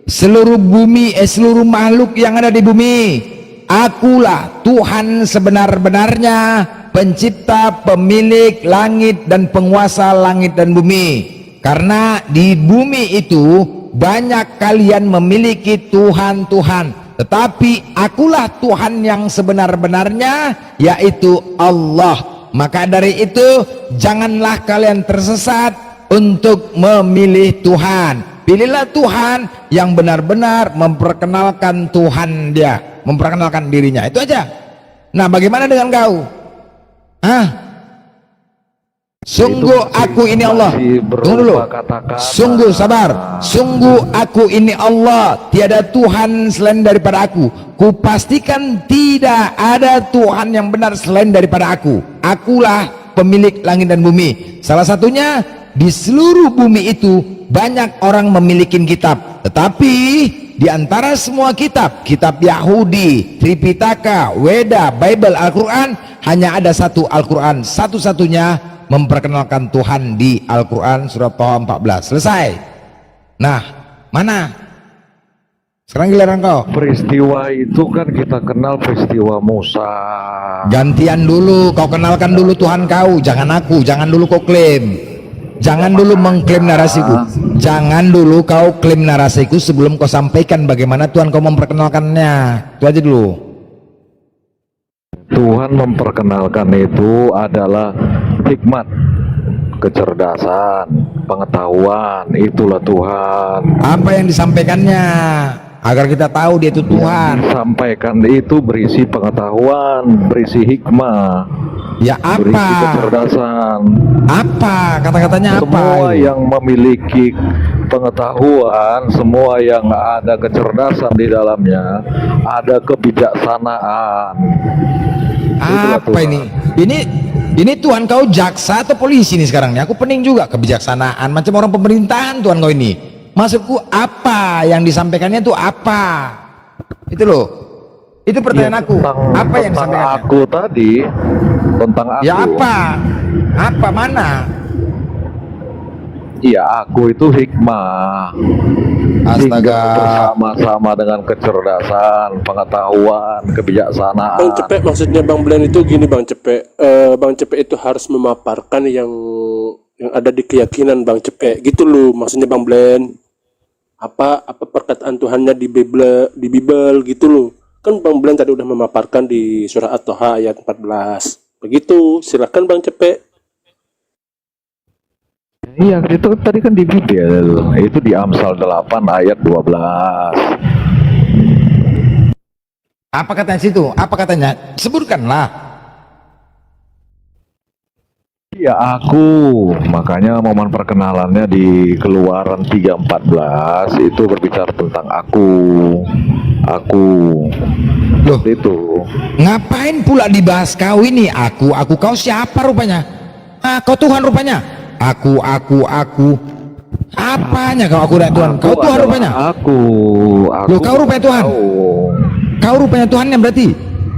seluruh bumi, seluruh makhluk yang ada di bumi. Akulah Tuhan sebenar-benarnya, pencipta, pemilik langit dan penguasa langit dan bumi. Karena di bumi itu banyak kalian memiliki Tuhan-Tuhan, tetapi akulah Tuhan yang sebenar-benarnya, yaitu Allah. Maka dari itu janganlah kalian tersesat untuk memilih Tuhan. Pilihlah Tuhan yang benar-benar memperkenalkan Tuhan dia, memperkenalkan dirinya. Itu aja. Nah, bagaimana dengan kau? Sungguh aku ini Allah. Tunggu dulu. Sungguh sabar. Sungguh aku ini Allah. Tiada Tuhan selain daripada aku. Kupastikan tidak ada Tuhan yang benar selain daripada aku. Akulah pemilik langit dan bumi. Salah satunya di seluruh bumi itu banyak orang memiliki kitab. Tetapi di antara semua kitab, kitab Yahudi, Tripitaka, Weda, Bible, Al-Quran, hanya ada satu Al-Quran, satu-satunya memperkenalkan Tuhan di Al-Quran surat Taha 14. Selesai. Nah, mana? Sekarang giliran kau. Peristiwa itu kan kita kenal peristiwa Musa. Gantian dulu, kau kenalkan dulu Tuhan kau, jangan aku, jangan dulu kau klaim. Jangan dulu mengklaim narasiku. Jangan dulu kau klaim narasiku sebelum kau sampaikan bagaimana Tuhan kau memperkenalkannya. Itu aja dulu. Tuhan memperkenalkan itu adalah hikmat, kecerdasan, pengetahuan. Itulah Tuhan. Apa yang disampaikannya agar kita tahu dia itu Tuhan? Disampaikan itu berisi pengetahuan, berisi hikmah, Ya berisi apa? kecerdasan. Apa kata-katanya apa? Semua yang memiliki pengetahuan, semua yang ada kecerdasan di dalamnya, ada kebijaksanaan. Itulah Apa Tuhan. ini Tuhan kau jaksa atau polisi nih sekarang nih? Aku pening juga kebijaksanaan macam orang pemerintahan Tuhan kau ini. Maksudku apa yang disampaikannya itu apa? Itu loh. Itu pertanyaan aku. Apa yang tentang disampaikannya? aku tadi, tentang aku. Ya apa? Apa mana? Iya, aku itu hikmah. Astaga. Hingga bersama-sama dengan kecerdasan, pengetahuan, kebijaksanaan. Bang Cepek, maksudnya Bang Blen itu gini Bang Cepek. Bang Cepek itu harus memaparkan yang ada di keyakinan Bang Cepek. Gitu loh maksudnya Bang Blen. Apa perkataan Tuhannya di Bible gitu loh. Kan Bang Blen tadi udah memaparkan di surah At-Taha ayat 14. Begitu, silakan Bang Cepek. Iya, itu tadi kan di Bible. Itu di Amsal 8 ayat 12. Apa katanya situ? Apa katanya? Sebutkanlah. Iya, aku. Makanya momen perkenalannya di Keluaran 3:14 itu berbicara tentang aku. Loh, Itu. ngapain pula dibahas kau ini? Aku, kau siapa rupanya? Kau Tuhan rupanya? Aku. Apanya kau aku dan Tuhan? Kau Tuhan rupanya? Aku. Loh, kau rupanya Tuhan? Kau rupanya Tuhannya berarti?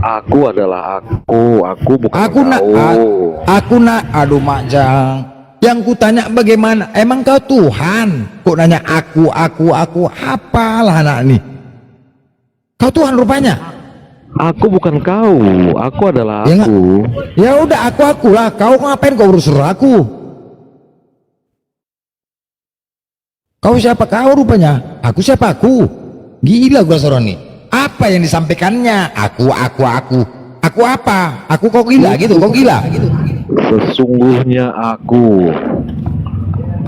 Aku adalah aku. Aku bukan Aku aduh Majang. Yang kutanya bagaimana? Emang kau Tuhan? Kok nanya aku? Apalah anak ini? Kau Tuhan rupanya? Aku bukan kau. Aku adalah Ya, aku. Ya udah aku lah. Kau ngapain kau urus aku? Kau siapa kau rupanya? Aku siapa aku? Gila gua Soroni. Apa yang disampaikannya? Aku. Aku apa? Aku kok gila gitu? Kok gila? Sesungguhnya aku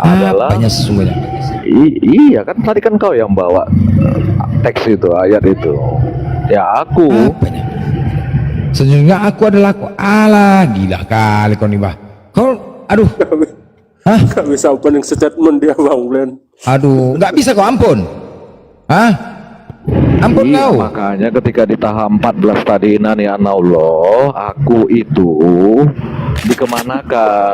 adalah. Apanya sesungguhnya? Iya kan tadi kan kau yang bawa teks itu, ayat itu. Ya aku. Apanya? Sesungguhnya aku adalah aku. Alah, gila kali kau nih bah. Kau, aduh. Hah? Gak bisa opening statement dia Bang Blen. Aduh, nggak bisa kau ampun. Hah? Ampun Iya, kau. makanya ketika di tahap 14 tadi nani anallah, aku itu dikemanakan.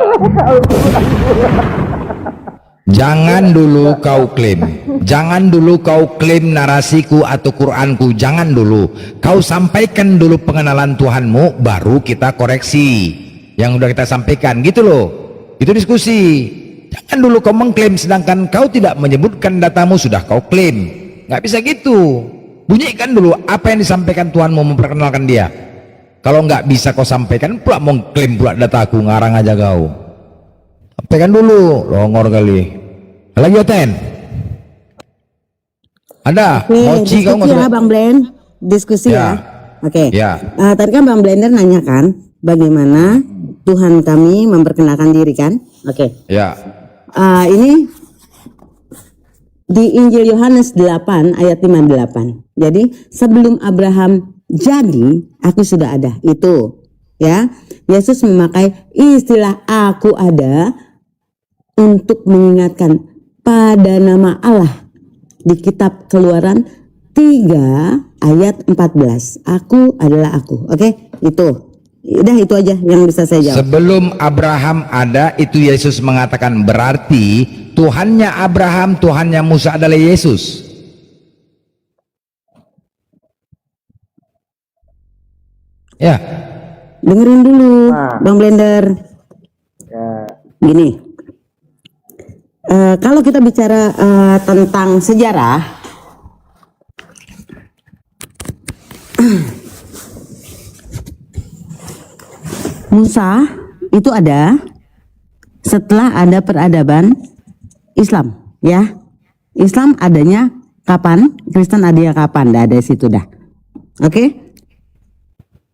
Jangan dulu kau klaim. Jangan dulu kau klaim narasiku atau Quranku. Jangan dulu. Kau sampaikan dulu pengenalan Tuhanmu, baru kita koreksi yang udah kita sampaikan gitu loh. Itu diskusi. Jangan dulu kau mengklaim sedangkan kau tidak menyebutkan datamu sudah kau klaim. Nggak bisa gitu. Bunyikan dulu apa yang disampaikan Tuhanmu, memperkenalkan dia. Kalau nggak bisa kau sampaikan pula mengklaim pula dataku, ngarang aja kau. Sampaikan dulu, longor kali. Lagi Oten? Ada? Mochi kau Diskusi nggak ya Bang Blen. Diskusi Ya. ya. Oke. Ya. Tadi kan Bang Blender nanyakan bagaimana Tuhan kami memperkenalkan diri kan? Oke. Ya. Ini di Injil Yohanes 8 ayat 58. Jadi sebelum Abraham jadi, aku sudah ada. Itu ya. Yesus memakai istilah aku ada untuk mengingatkan pada nama Allah di kitab Keluaran 3 ayat 14. Aku adalah aku. Oke, itu. Udah itu aja yang bisa saya jawab. Sebelum Abraham ada, itu Yesus mengatakan, berarti Tuhannya Abraham, Tuhannya Musa adalah Yesus. Ya, Dengerin dulu, Bang Blender. Ya. Gini, kalau kita bicara tentang sejarah, Musa itu ada setelah ada peradaban Islam, ya. Islam adanya kapan? Kristen adanya kapan? Dah ada situ dah. Oke?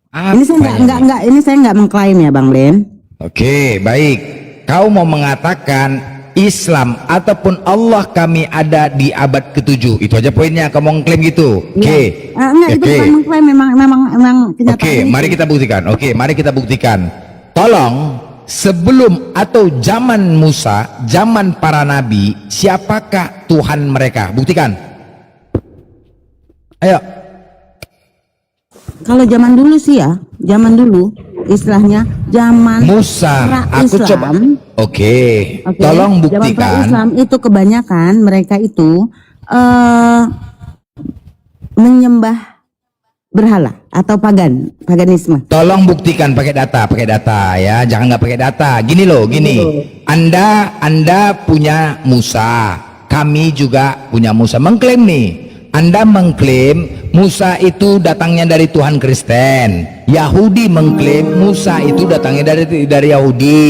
Ini saya enggak, ini saya enggak mengklaim ya, Bang Blen. Oke, baik. Kau mau mengatakan Islam ataupun Allah kami ada di abad ke-7. Itu aja poinnya, kamu mengklaim gitu. Oke. Enggak, itu bukan mengklaim, memang kenyataan. Oke, mari kita buktikan. Oke, mari kita buktikan. Tolong, sebelum atau zaman Musa, zaman para nabi, siapakah Tuhan mereka? Buktikan. Ayo. Kalau zaman dulu sih ya, zaman dulu istilahnya zaman Musa, aku pra-Islam. coba. Oke, tolong Zaman buktikan. pra-Islam itu kebanyakan mereka itu menyembah berhala atau paganisme. Tolong buktikan pakai data ya, jangan nggak pakai data. Gini loh, gini. Anda punya Musa, kami juga punya Musa. Mengklaim nih, Anda mengklaim Musa itu datangnya dari Tuhan Kristen. Yahudi mengklaim Musa itu datangnya dari Yahudi.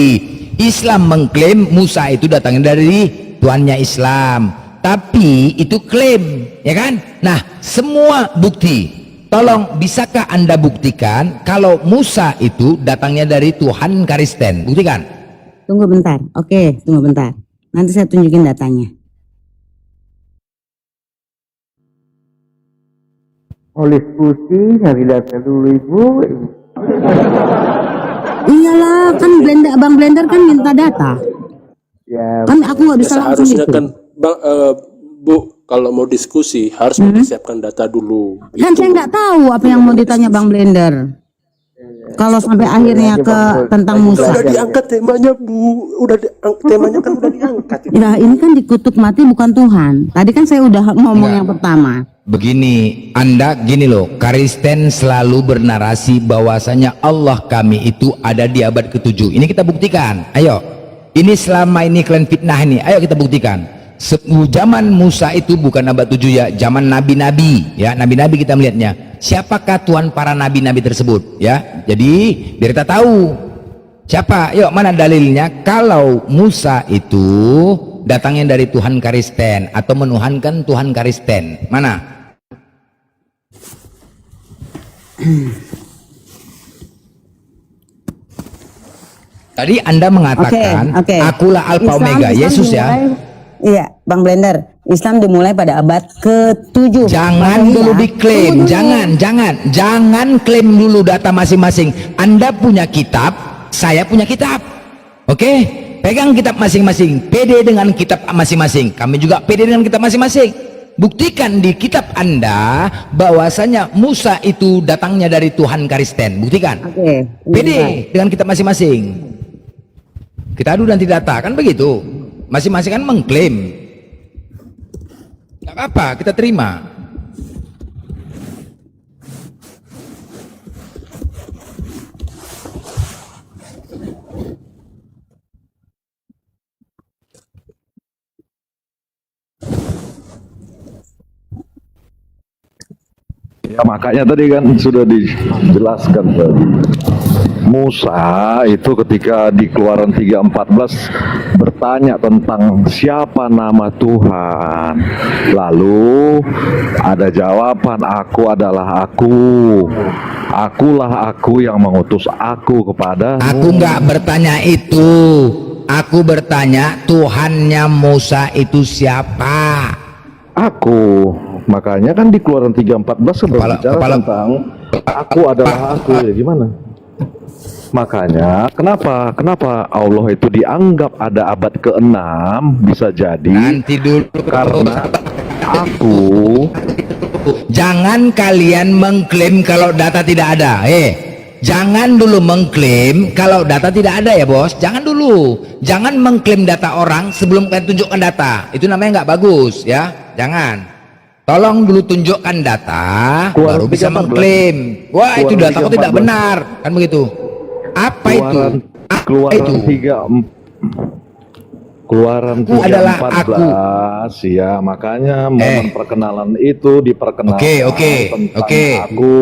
Islam mengklaim Musa itu datangnya dari Tuhannya Islam. Tapi itu klaim, ya kan? Nah, semua bukti. Tolong, bisakah Anda buktikan kalau Musa itu datangnya dari Tuhan Kristen? Buktikan. Tunggu bentar. Oke, tunggu bentar. Nanti saya tunjukin datanya. Oleh diskusi nyari data dulu ibu. Iyalah, kan Bang Blender kan minta data. Ya. Kan aku nggak bisa langsung Seharusnya gitu. kan Bang, Bu, kalau mau diskusi harus mempersiapkan data dulu. Kan saya nggak tahu apa yang mau ditanya Bang Blender. Kalau sampai akhirnya ke tentang Musa. Udah diangkat temanya, Bu. Temanya kan udah diangkat. Nah, ini kan dikutuk mati bukan Tuhan. Tadi kan saya udah ngomong yang pertama. Begini, Anda gini loh, Kristen selalu bernarasi bahwasanya Allah kami itu ada di abad ke-7. Ini kita buktikan. Ayo. Ini selama ini kalian fitnah ini. Ayo kita buktikan. Zaman Musa itu bukan abad 7 ya, zaman nabi-nabi ya, nabi-nabi kita melihatnya. Siapakah Tuhan para nabi-nabi tersebut ya? Jadi biar kita tahu siapa. Yuk, mana dalilnya kalau Musa itu datangnya dari Tuhan Kristen atau menuhankan Tuhan Kristen? Mana? Tadi Anda mengatakan Oke. akulah Alfa Omega, Yesus ya. Iya, Bang Blender. Islam dimulai pada abad ke-7. Jangan dulu diklaim, jangan klaim dulu data masing-masing. Anda punya kitab, saya punya kitab. Oke? Pegang kitab masing-masing, pede dengan kitab masing-masing. Kami juga pede dengan kitab masing-masing. Buktikan di kitab Anda bahwasanya Musa itu datangnya dari Tuhan Kristen. Buktikan. Oke. Pede dengan kitab masing-masing. Kita adu nanti data, kan begitu. Masing-masing kan mengklaim. Gak apa-apa, kita terima. Ya makanya tadi kan sudah dijelaskan tadi. Musa itu ketika di Keluaran 3:14 bertanya tentang siapa nama Tuhan. Lalu ada jawaban, aku adalah aku. Akulah aku yang mengutus aku kepada. Aku nggak bertanya itu. Aku bertanya Tuhannya Musa itu siapa? Aku. Makanya kan di Keluaran 3:14 berbicara tentang aku adalah aku. Ya gimana? Makanya kenapa Allah itu dianggap ada abad ke-6 bisa jadi Nanti dulu. karena aku Jangan kalian mengklaim kalau data tidak ada. Jangan dulu mengklaim kalau data tidak ada ya bos. Jangan dulu. Jangan mengklaim data orang sebelum kalian tunjukkan data. Itu namanya nggak bagus ya. Jangan. Tolong dulu tunjukkan data, baru bisa mengklaim. Wah itu dataku tidak benar, kan begitu. Apa itu? Keluaran adalah 14 ya, makanya momen perkenalan itu diperkenalkan tentang aku.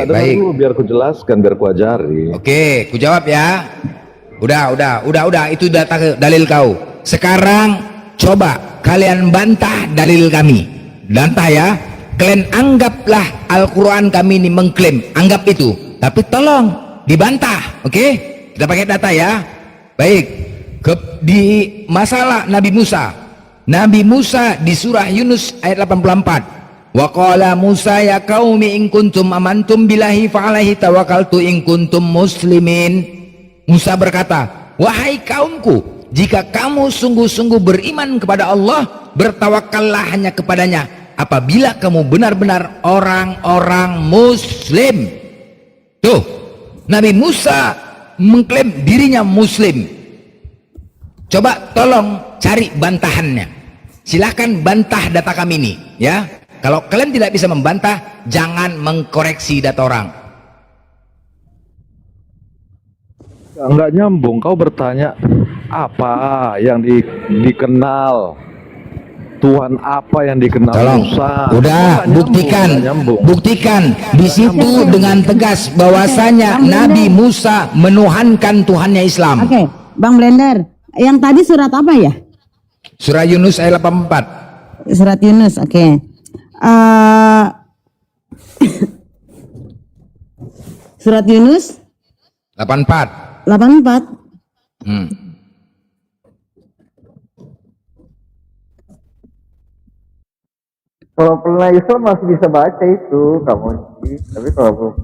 Baik. Dulu, biar ku jelaskan, biar ku ajari. Ku jawab ya. Udah, itu data dalil kau. Sekarang coba kalian bantah dalil kami. Bantah ya. Kalian anggaplah Al-Quran kami ini mengklaim, anggap itu. Tapi tolong dibantah, oke? Kita pakai data ya. Baik. Di masalah Nabi Musa di surah Yunus ayat 84. Wa qala Musa ya qaumi in kuntum amantum billahi fa alaihi tawakkaltu in kuntum muslimin. Musa berkata, wahai kaumku, jika kamu sungguh-sungguh beriman kepada Allah, bertawakallah hanya kepadanya apabila kamu benar-benar orang-orang muslim. Tuh, Nabi Musa mengklaim dirinya muslim. Coba tolong cari bantahannya. Silahkan bantah data kami ini ya. Kalau kalian tidak bisa membantah, jangan mengkoreksi data orang. Enggak nyambung. Kau bertanya apa yang dikenal Tuhan, apa yang dikenal Tolong, Musa. udah buktikan di situ dengan tegas bahwasanya Nabi Musa menuhankan Tuhannya Islam. Oke, Bang Blender, yang tadi surat apa ya? Surah Yunus ayat 84. Surat Yunus, oke. Surat Yunus 84. 84. Kalau pernah Islam masih bisa baca itu kamu sih, tapi kalau belum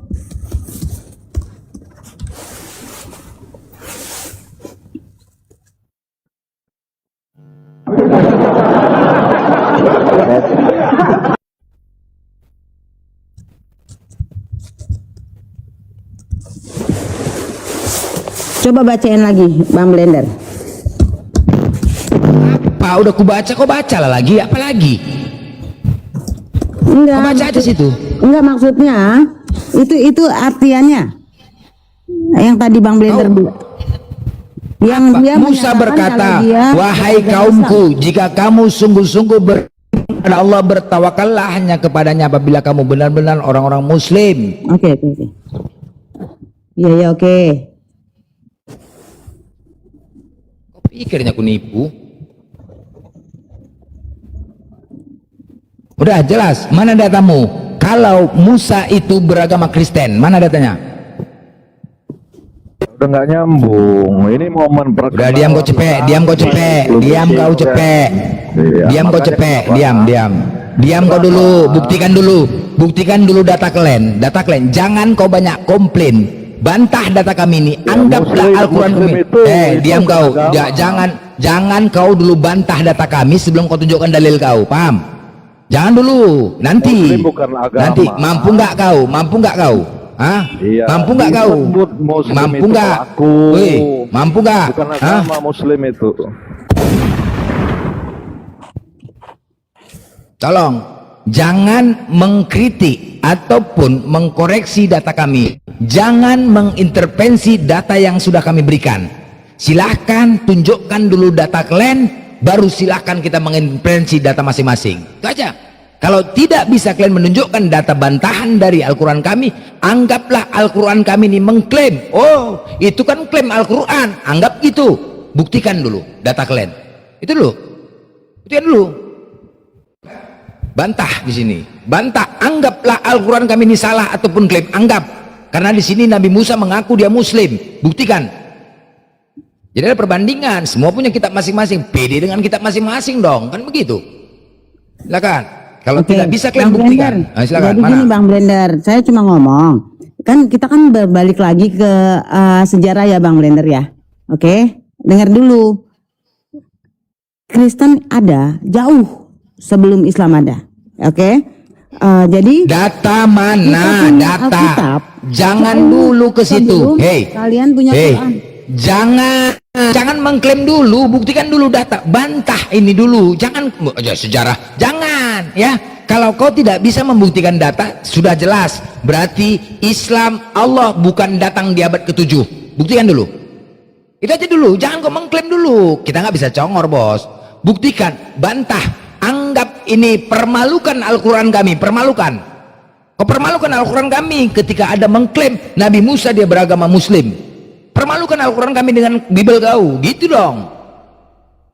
Coba bacain lagi, Bang Blender. Apa? Udah ku baca, kau baca lah lagi, apa lagi? Enggak. Kau baca aja situ. Enggak, maksudnya itu artiannya. Yang tadi Bang Blender bilang. Yang dia Musa berkata, wahai kaumku, jika kamu sungguh-sungguh kepada Allah, bertawakallah hanya kepadanya apabila kamu benar-benar orang-orang muslim. Oke. Iya, oke. Pikirnya aku nipu. Udah jelas, mana datamu? Kalau Musa itu beragama Kristen, mana datanya? Udah nggak nyambung. Ini momen perkenalan. Udah diam kau cepek, diam kau cepek, diam kau cepek, diam kau cepek, diam kau dulu, buktikan dulu data kalian, jangan kau banyak komplain. Bantah data kami ini, anggaplah Al-Quran kami. Diam kau, jangan kau dulu bantah data kami sebelum kau tunjukkan dalil kau, paham? Jangan dulu, nanti mampu nggak kau? Hah? Iya, mampu nggak kau? Mampu nggak? Mampu nggak? Bukan agama Muslim itu. Tolong jangan mengkritik ataupun mengkoreksi data kami. Jangan mengintervensi data yang sudah kami berikan. Silahkan tunjukkan dulu data kalian, baru silahkan kita mengintervensi data masing-masing. Itu aja. Kalau tidak bisa kalian menunjukkan data bantahan dari Al-Quran kami, anggaplah Al-Quran kami ini mengklaim, oh itu kan klaim Al-Quran, anggap gitu. Buktikan dulu data kalian. Itu dulu. Buktikan dulu. Bantah di sini. Bantah, anggaplah Al-Quran kami ini salah ataupun klaim, anggap. Karena di sini Nabi Musa mengaku dia Muslim. Buktikan. Jadi ada perbandingan. Semua punya kitab masing-masing. Pede dengan kitab masing-masing dong. Kan begitu. Silakan. Kalau tidak bisa kalian buktikan. Nah, silakan. Jadi gini Bang Blender, saya cuma ngomong. kan kita kan berbalik lagi ke sejarah ya Bang Blender ya. Oke, dengar dulu. Kristen ada jauh sebelum Islam ada. Oke. Jadi Data mana? kita punya Data. Alkitab. Jangan Jauh dulu ke situ. sebelum Hei. kalian punya Hei. Quran. Jangan mengklaim dulu, buktikan dulu data, bantah ini dulu, jangan aja sejarah, jangan ya. Kalau kau tidak bisa membuktikan data, sudah jelas berarti Islam Allah bukan datang di abad ke-7. Buktikan dulu, itu aja dulu, jangan kau mengklaim dulu. Kita nggak bisa congor bos, buktikan, bantah, anggap ini permalukan Al-Quran kami, permalukan. Kau permalukan Al-Quran kami ketika ada mengklaim Nabi Musa dia beragama Muslim. Permalukan Al-Quran kami dengan Bible kau, gitu dong.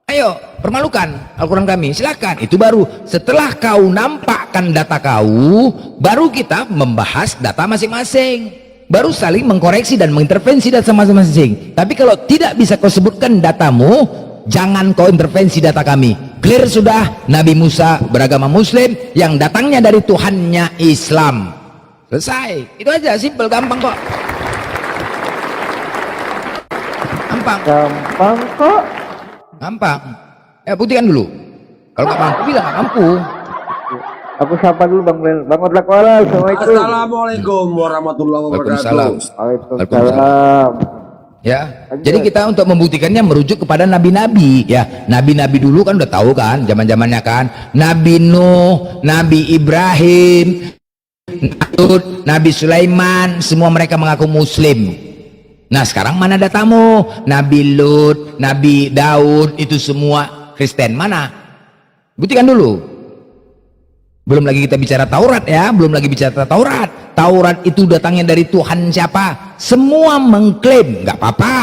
Ayo, permalukan Al-Quran kami, silakan. Itu baru setelah kau nampakkan data kau, baru kita membahas data masing-masing. Baru saling mengkoreksi dan mengintervensi data masing-masing. Tapi kalau tidak bisa kau sebutkan datamu, jangan kau intervensi data kami. Clear sudah, Nabi Musa beragama Muslim yang datangnya dari Tuhannya Islam. Selesai, itu aja, simple, gampang kok. Gampang kok. Gampang. Ya buktikan dulu. Kalau nggak mampu bilang nggak mampu. Aku sapa dulu Bang Ben. Bang Odlak Wala. Assalamualaikum. Assalamualaikum warahmatullahi wabarakatuh. Waalaikumsalam. Ya. Jadi kita untuk membuktikannya merujuk kepada nabi-nabi. Ya. Nabi-nabi dulu kan udah tahu kan, zaman-zamannya kan. Nabi Nuh, Nabi Ibrahim, Nabi Sulaiman, semua mereka mengaku Muslim. Nah sekarang mana datamu? Nabi Lut, Nabi Daud, itu semua Kristen, mana? Buktikan dulu. Belum lagi kita bicara Taurat ya, belum lagi bicara Taurat. Taurat itu datangnya dari Tuhan siapa? Semua mengklaim, nggak apa-apa.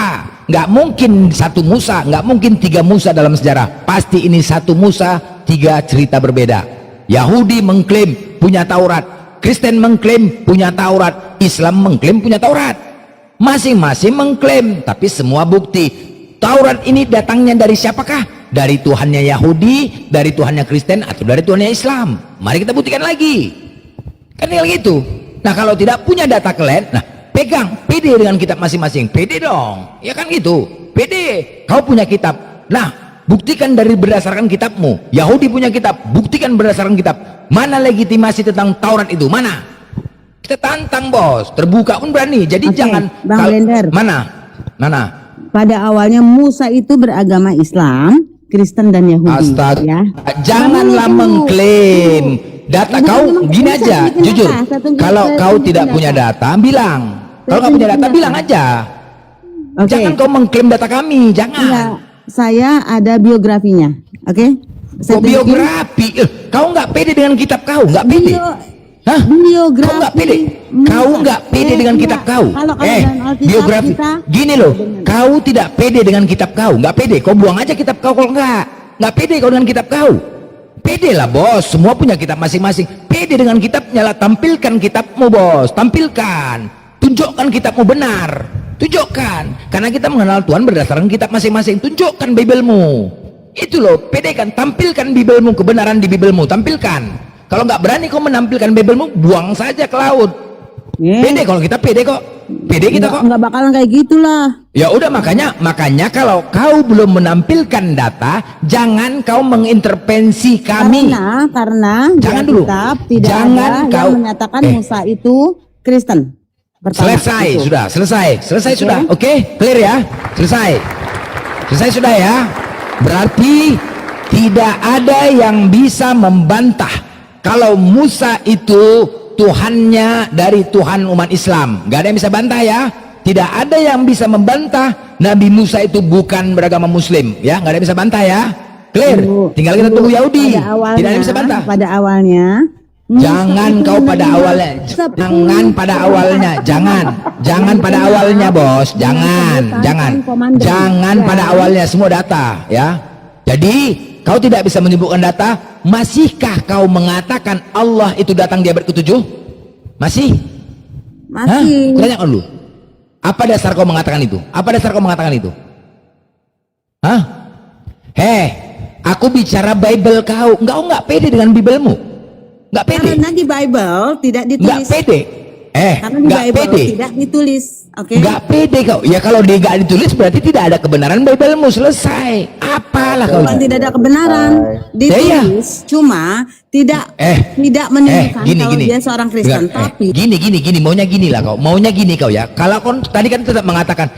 Nggak mungkin satu Musa, nggak mungkin 3 Musa dalam sejarah. Pasti ini satu Musa, 3 cerita berbeda. Yahudi mengklaim punya Taurat, Kristen mengklaim punya Taurat, Islam mengklaim punya Taurat. Masing-masing mengklaim, tapi semua bukti. Taurat ini datangnya dari siapakah? Dari Tuhannya Yahudi, dari Tuhannya Kristen, atau dari Tuhannya Islam? Mari kita buktikan lagi. Kan tinggal gitu. Nah kalau tidak punya data kalian, nah pegang, pede dengan kitab masing-masing. Pede dong, ya kan gitu. Pede, kau punya kitab. Nah buktikan dari berdasarkan kitabmu. Yahudi punya kitab, buktikan berdasarkan kitab. Mana legitimasi tentang Taurat itu? Mana? Kita tantang bos, terbuka pun berani. Jadi jangan Bang Blender. Mana? Pada awalnya Musa itu beragama Islam, Kristen dan Yahudi. Astaga, ya. janganlah mengklaim. Data kau gini aja, jujur. Kalau kau tidak punya data, bilang. Kalau nggak punya data, bilang aja. Jangan kau mengklaim data kami, jangan. Enggak, saya ada biografinya, oke? Kok biografi? Kau nggak pede dengan kitab kau, nggak pede. Hah? Biografi. Kau nggak pede? Kau nggak pede dengan kitab kau? Biografi. Gini loh, kau tidak pede dengan kitab kau, nggak pede. Kau buang aja kitab kau kalau nggak pede kau dengan kitab kau. Pede lah bos, semua punya kitab masing-masing. Pede dengan kitabnya lah, tampilkan kitabmu bos, tampilkan, tunjukkan kitabmu benar, tunjukkan. Karena kita mengenal Tuhan berdasarkan kitab masing-masing. Tunjukkan Biblemu. Itu loh, pedekan, tampilkan Biblemu, kebenaran di Biblemu, tampilkan. Kalau nggak berani kau menampilkan Biblemu, buang saja ke laut. Pede kalau kita pede kok, pede kita kok. Nggak bakalan kayak gitulah. Ya udah makanya kalau kau belum menampilkan data, jangan kau mengintervensi kami. Karena jangan di dulu. Kitab tidak Jangan ada kau yang menyatakan Musa itu Kristen. Pertama, selesai itu. sudah, selesai sudah. Oke, clear ya, selesai sudah ya. Berarti tidak ada yang bisa membantah kalau Musa itu Tuhannya dari Tuhan umat Islam. Gak ada yang bisa bantah ya. Tidak ada yang bisa membantah Nabi Musa itu bukan beragama Muslim. Ya, gak ada yang bisa bantah ya. Clear. Tinggal kita tunggu Yahudi. Tidak ada yang bisa bantah. Pada awalnya Jangan kau pada awalnya. Jangan pada awalnya. Jangan pada awalnya bos. Jangan pada awalnya, semua data ya. Jadi kau tidak bisa menyebutkan data. Masihkah kau mengatakan Allah itu datang di abad ke-7? Masih? Masih. Tanyakan dulu. Apa dasar kau mengatakan itu? Hah? Aku bicara Bible kau. Enggak pede dengan Biblemu. Enggak pede. Karena di Bible tidak ditulis. Enggak pede. Karena di nggak Bible pede. tidak ditulis. Oke. Nggak pede kau. Ya kalau dia nggak ditulis berarti tidak ada kebenaran Biblemu, selesai. Apalah kau? Bukan tidak ada kebenaran, ditulis, cuma tidak menunjukkan kalau dia seorang Kristen. Tapi gini, maunya gini lah kau. Maunya gini kau ya. Kalau kau tadi kan tetap mengatakan,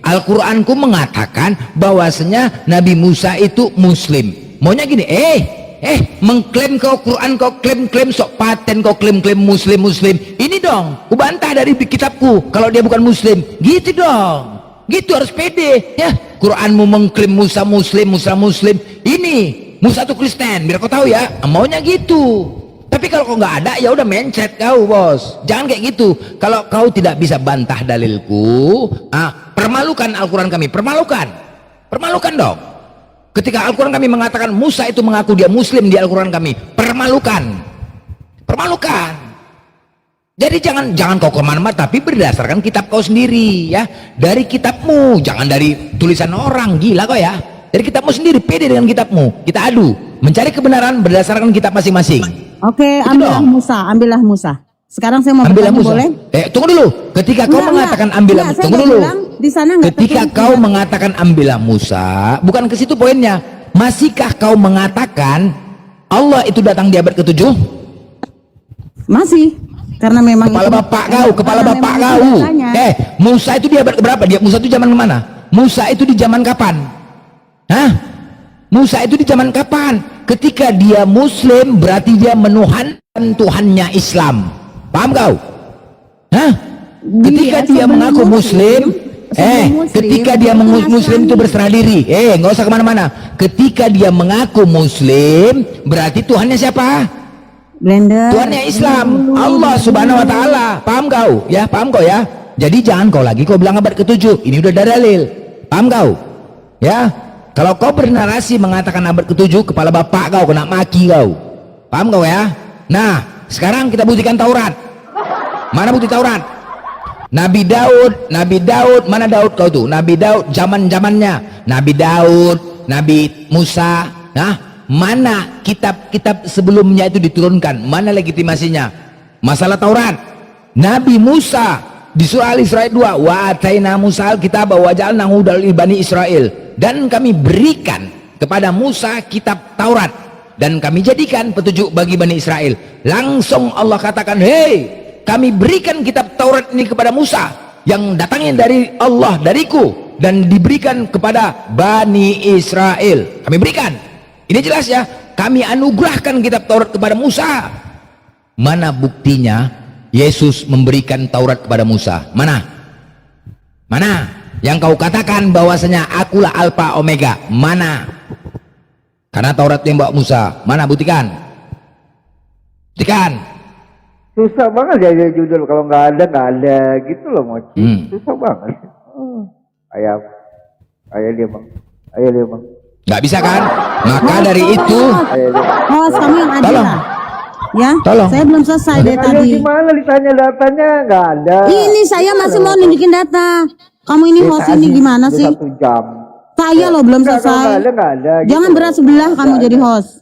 Al-Quranku mengatakan bahwasanya Nabi Musa itu Muslim. Maunya gini, mengklaim kau Quran, kau klaim sok paten, kau klaim Muslim. Ini dong, ku bantah dari kitabku kalau dia bukan Muslim. Gitu dong. Gitu harus pede ya. Quranmu mengklaim Musa Muslim. Ini Musa itu Kristen, biar kau tahu ya. Maunya gitu. Tapi kalau kau nggak ada ya udah mencet kau, bos. Jangan kayak gitu. Kalau kau tidak bisa bantah dalilku, permalukan Al-Quran kami, permalukan dong. Ketika Al-Quran kami mengatakan Musa itu mengaku dia Muslim di Al-Quran kami, permalukan. Jadi jangan kau kemana-mana, tapi berdasarkan kitab kau sendiri ya. Dari kitabmu, jangan dari tulisan orang. Gila kau ya. Dari kitabmu sendiri, pede dengan kitabmu. Kita adu, mencari kebenaran berdasarkan kitab masing-masing. Oke, ambillah Musa. Sekarang saya mau bertanya, boleh? Tunggu dulu. Ketika kau mengatakan ambillah Musa, tunggu dulu. Di sana ketika kau mengatakan ambillah Musa, bukan ke situ poinnya. Masihkah kau mengatakan Allah itu datang di abad ke-7? Masih. Karena memang kepala bapak kau. Musa itu di abad berapa? Musa itu zaman mana? Musa itu di zaman kapan? Musa itu di zaman kapan? Ketika dia Muslim berarti dia menuhankan Tuhannya Islam. Paham kau? Ketika dia mengaku Muslim, ketika dia Muslim itu berserah diri. Nggak usah kemana-mana. Ketika dia mengaku Muslim berarti Tuhannya siapa? Tuhannya Islam, Allah Subhanahu Wa Taala. Paham kau? Ya, paham kau ya. Jadi jangan kau lagi kau bilang abad ke-7. Ini udah ada dalil. Paham kau? Ya. Kalau kau bernarasi mengatakan abad ke-7, kepala bapak kau kena maki kau. Paham kau ya? Nah, sekarang kita buktikan Taurat. Mana bukti Taurat? Nabi Daud, mana Daud kau tuh? Nabi Daud zaman-zamannya. Nabi Daud, Nabi Musa, mana kitab-kitab sebelumnya itu diturunkan? Mana legitimasinya? Masalah Taurat. Nabi Musa di surah Al-Isra 2, wa ataina Musa al-kitab wa ja'alnahu hudal li bani Israil. Dan kami berikan kepada Musa kitab Taurat dan kami jadikan petunjuk bagi Bani Israel. Langsung Allah katakan, kami berikan kitab Taurat ini kepada Musa yang datangnya dari Allah, dariku, dan diberikan kepada Bani Israel. Kami berikan. Ini jelas ya, kami anugerahkan kitab Taurat kepada Musa. Mana buktinya Yesus memberikan Taurat kepada Musa? Mana? Yang kau katakan bahwasanya akulah Alfa Omega, mana? Karena Taurat yang bawa Musa, mana? Buktikan. Susah banget ya judul, kalau nggak ada gitu loh, Mochi. Susah banget. Ayo dia bang. Nggak bisa kan? Maka dari itu, kamu yang adil lah. Ya, tolong. Saya belum selesai dari tadi. Gimana ditanya datanya? Nggak ada. Ini saya masih mau nunjukin data. Kamu ini host ini gimana sih? 1 jam. Saya loh belum selesai. Nggak ada. Jangan Gitu. berat sebelah kamu jadi host.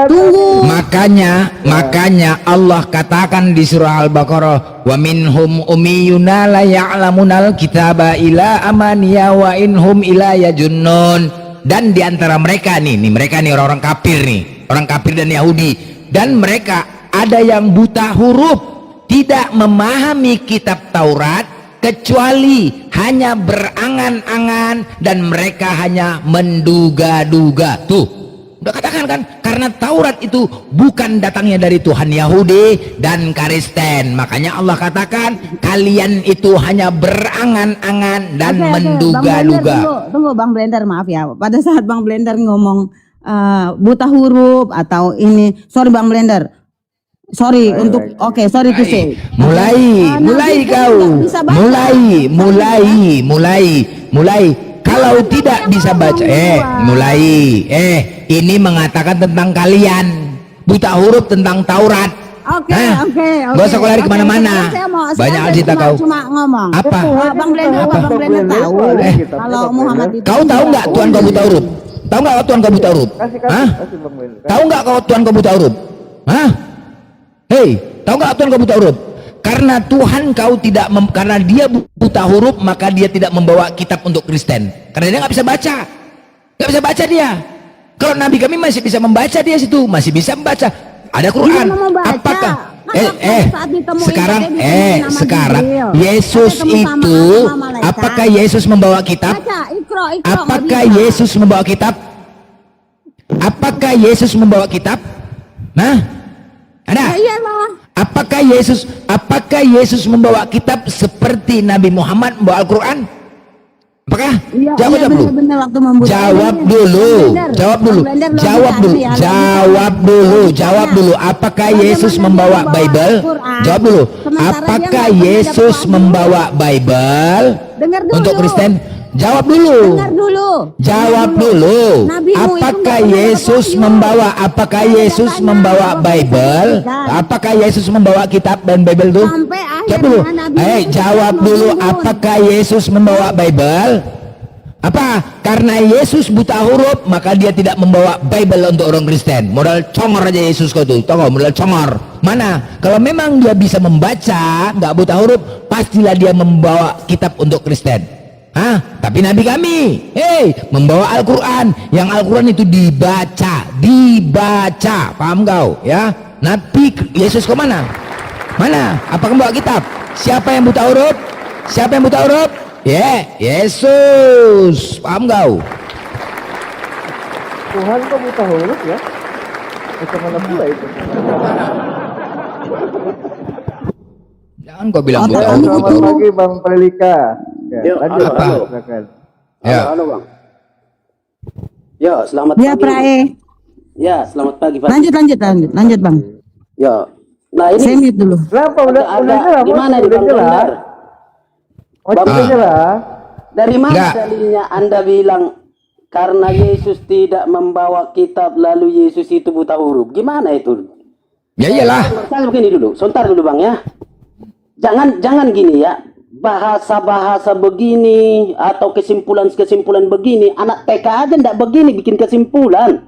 Tunggu. Makanya Allah katakan di surah Al-Baqarah, wa minhum ummiyuna la ya'lamunal kitaba ila amaniya wa inhum ila yajunnun. Dan di antara mereka mereka orang kafir orang kafir dan Yahudi, dan mereka ada yang buta huruf, tidak memahami kitab Taurat kecuali hanya berangan-angan dan mereka hanya menduga-duga. Tuh, udah katakan kan, karena Taurat itu bukan datangnya dari Tuhan Yahudi dan Kristen. Makanya Allah katakan kalian itu hanya berangan-angan dan menduga-duga. Tunggu Bang Blender, maaf ya. Pada saat Bang Blender ngomong buta huruf atau ini, sorry Bang Blender. Sorry sorry to say. Mulai kau. Mulai. Kalau tidak bisa baca, ini mengatakan tentang kalian, buta huruf tentang Taurat. Oke. Gak usah kau lari kemana-mana. Banyak cerita kau. Cuma ngomong. Apa? Bang Blender tahu. Kalau Muhammad itu. Kau tahu nggak Tuhan kau buta huruf? Tahu nggak Tuhan kau buta huruf? Tahu nggak kau Tuhan kau buta huruf? Hah? Hei, tahu nggak Tuhan kau buta huruf? Karena Tuhan kau tidak karena dia buta huruf, maka dia tidak membawa kitab untuk Kristen. Karena dia nggak bisa baca, nggak bisa baca dia. Kalau Nabi kami masih bisa membaca, dia situ masih bisa membaca. Ada Quran. Apakah sekarang Yesus itu, apakah Yesus membawa kitab? Apakah Yesus membawa kitab? Apakah Yesus membawa kitab? Nah, ada. Apakah Yesus membawa kitab seperti Nabi Muhammad membawa Al-Quran? Apakah? Jawab dulu. Jawab dulu. Apakah Yesus membawa Bible? Jawab dulu. Apakah Yesus membawa Bible untuk Kristen? Jawab dulu. Jawab dulu. Apakah Yesus membawa? Apakah Yesus membawa Bible? Apakah Yesus membawa kitab dan Bible itu? Jawab dulu. Jawab dulu. Apakah Yesus membawa Bible? Apa? Karena Yesus buta huruf, maka dia tidak membawa Bible untuk orang Kristen. Modal congor aja Yesus kau tuh. Tahu modal congor. Mana? Kalau memang dia bisa membaca, nggak buta huruf, pastilah dia membawa kitab untuk Kristen. Tapi Nabi kami, membawa Al-Quran. Yang Al-Quran itu dibaca, paham kau? Ya, Nabi Yesus ke mana? Mana? Apakah membawa kitab? Siapa yang buta huruf? Siapa yang buta huruf? Yesus, paham kau? Tuhan kok buta huruf ya? Macam mana pula itu? Jangan kau bilang buta huruf. Selamat pagi Bang Prelika. Ya, lanjut, apa? Halo Bang. Ya, selamat Ya, pagi. Prae. Ya, selamat pagi Pak. Lanjut Bang. Ya. Nah, Saya ini mute dulu. Kenapa udah gimana nih Bang Benar? Dari mana Enggak. dalilnya Anda bilang karena Yesus tidak membawa kitab lalu Yesus itu buta huruf? Gimana itu? Ya iyalah. Saya begini dulu, sebentar dulu Bang ya. Jangan gini ya. Bahasa-bahasa begini atau kesimpulan-kesimpulan begini, anak TK aja ndak begini bikin kesimpulan.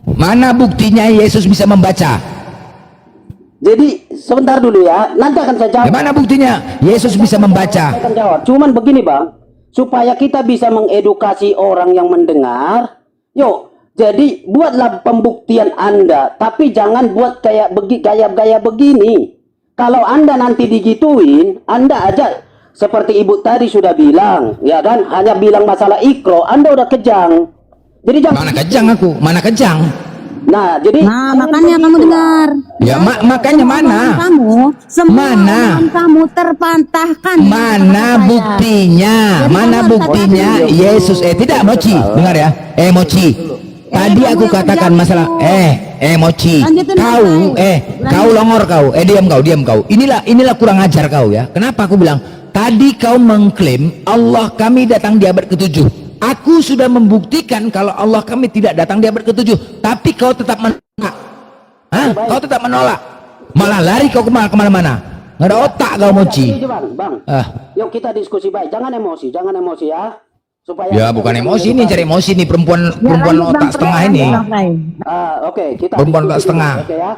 Mana buktinya Yesus bisa membaca? Jadi sebentar dulu ya, nanti akan saya jawab. Mana buktinya Yesus bisa membaca? Saya akan jawab. Cuman begini Bang, supaya kita bisa mengedukasi orang yang mendengar, yuk. Jadi buatlah pembuktian Anda, tapi jangan buat kayak gaya-gaya begini. Kalau Anda nanti digituin, Anda aja seperti Ibu tadi sudah bilang, ya kan? Hanya bilang masalah ikro, Anda udah kejang. Jadi jangan. Mana kejang aku? Mana kejang? Nah, jadi. Nah, makanya kamu dengar. Ya, makanya mana? Mana? Kamu terpantahkan. Mana buktinya? Mana buktinya Yesus? Tidak, Mochi, dengar ya. Mochi. Tadi aku katakan masalah. Mochi. Kau longor kau. Diam kau. Inilah kurang ajar kau ya. Kenapa aku bilang? Tadi kau mengklaim Allah kami datang di abad ke-7. Aku sudah membuktikan kalau Allah kami tidak datang di abad ke-7. Tapi kau tetap menolak. Kau tetap menolak. Malah lari kau kemana-mana. Nggak ada otak kau, Mochi. Bang. Yuk kita diskusi baik. Jangan emosi ya. Supaya ya bukan emosi nih, cari emosi nih perempuan otak setengah ini. Oke, kita perempuan otak setengah. Oke ya.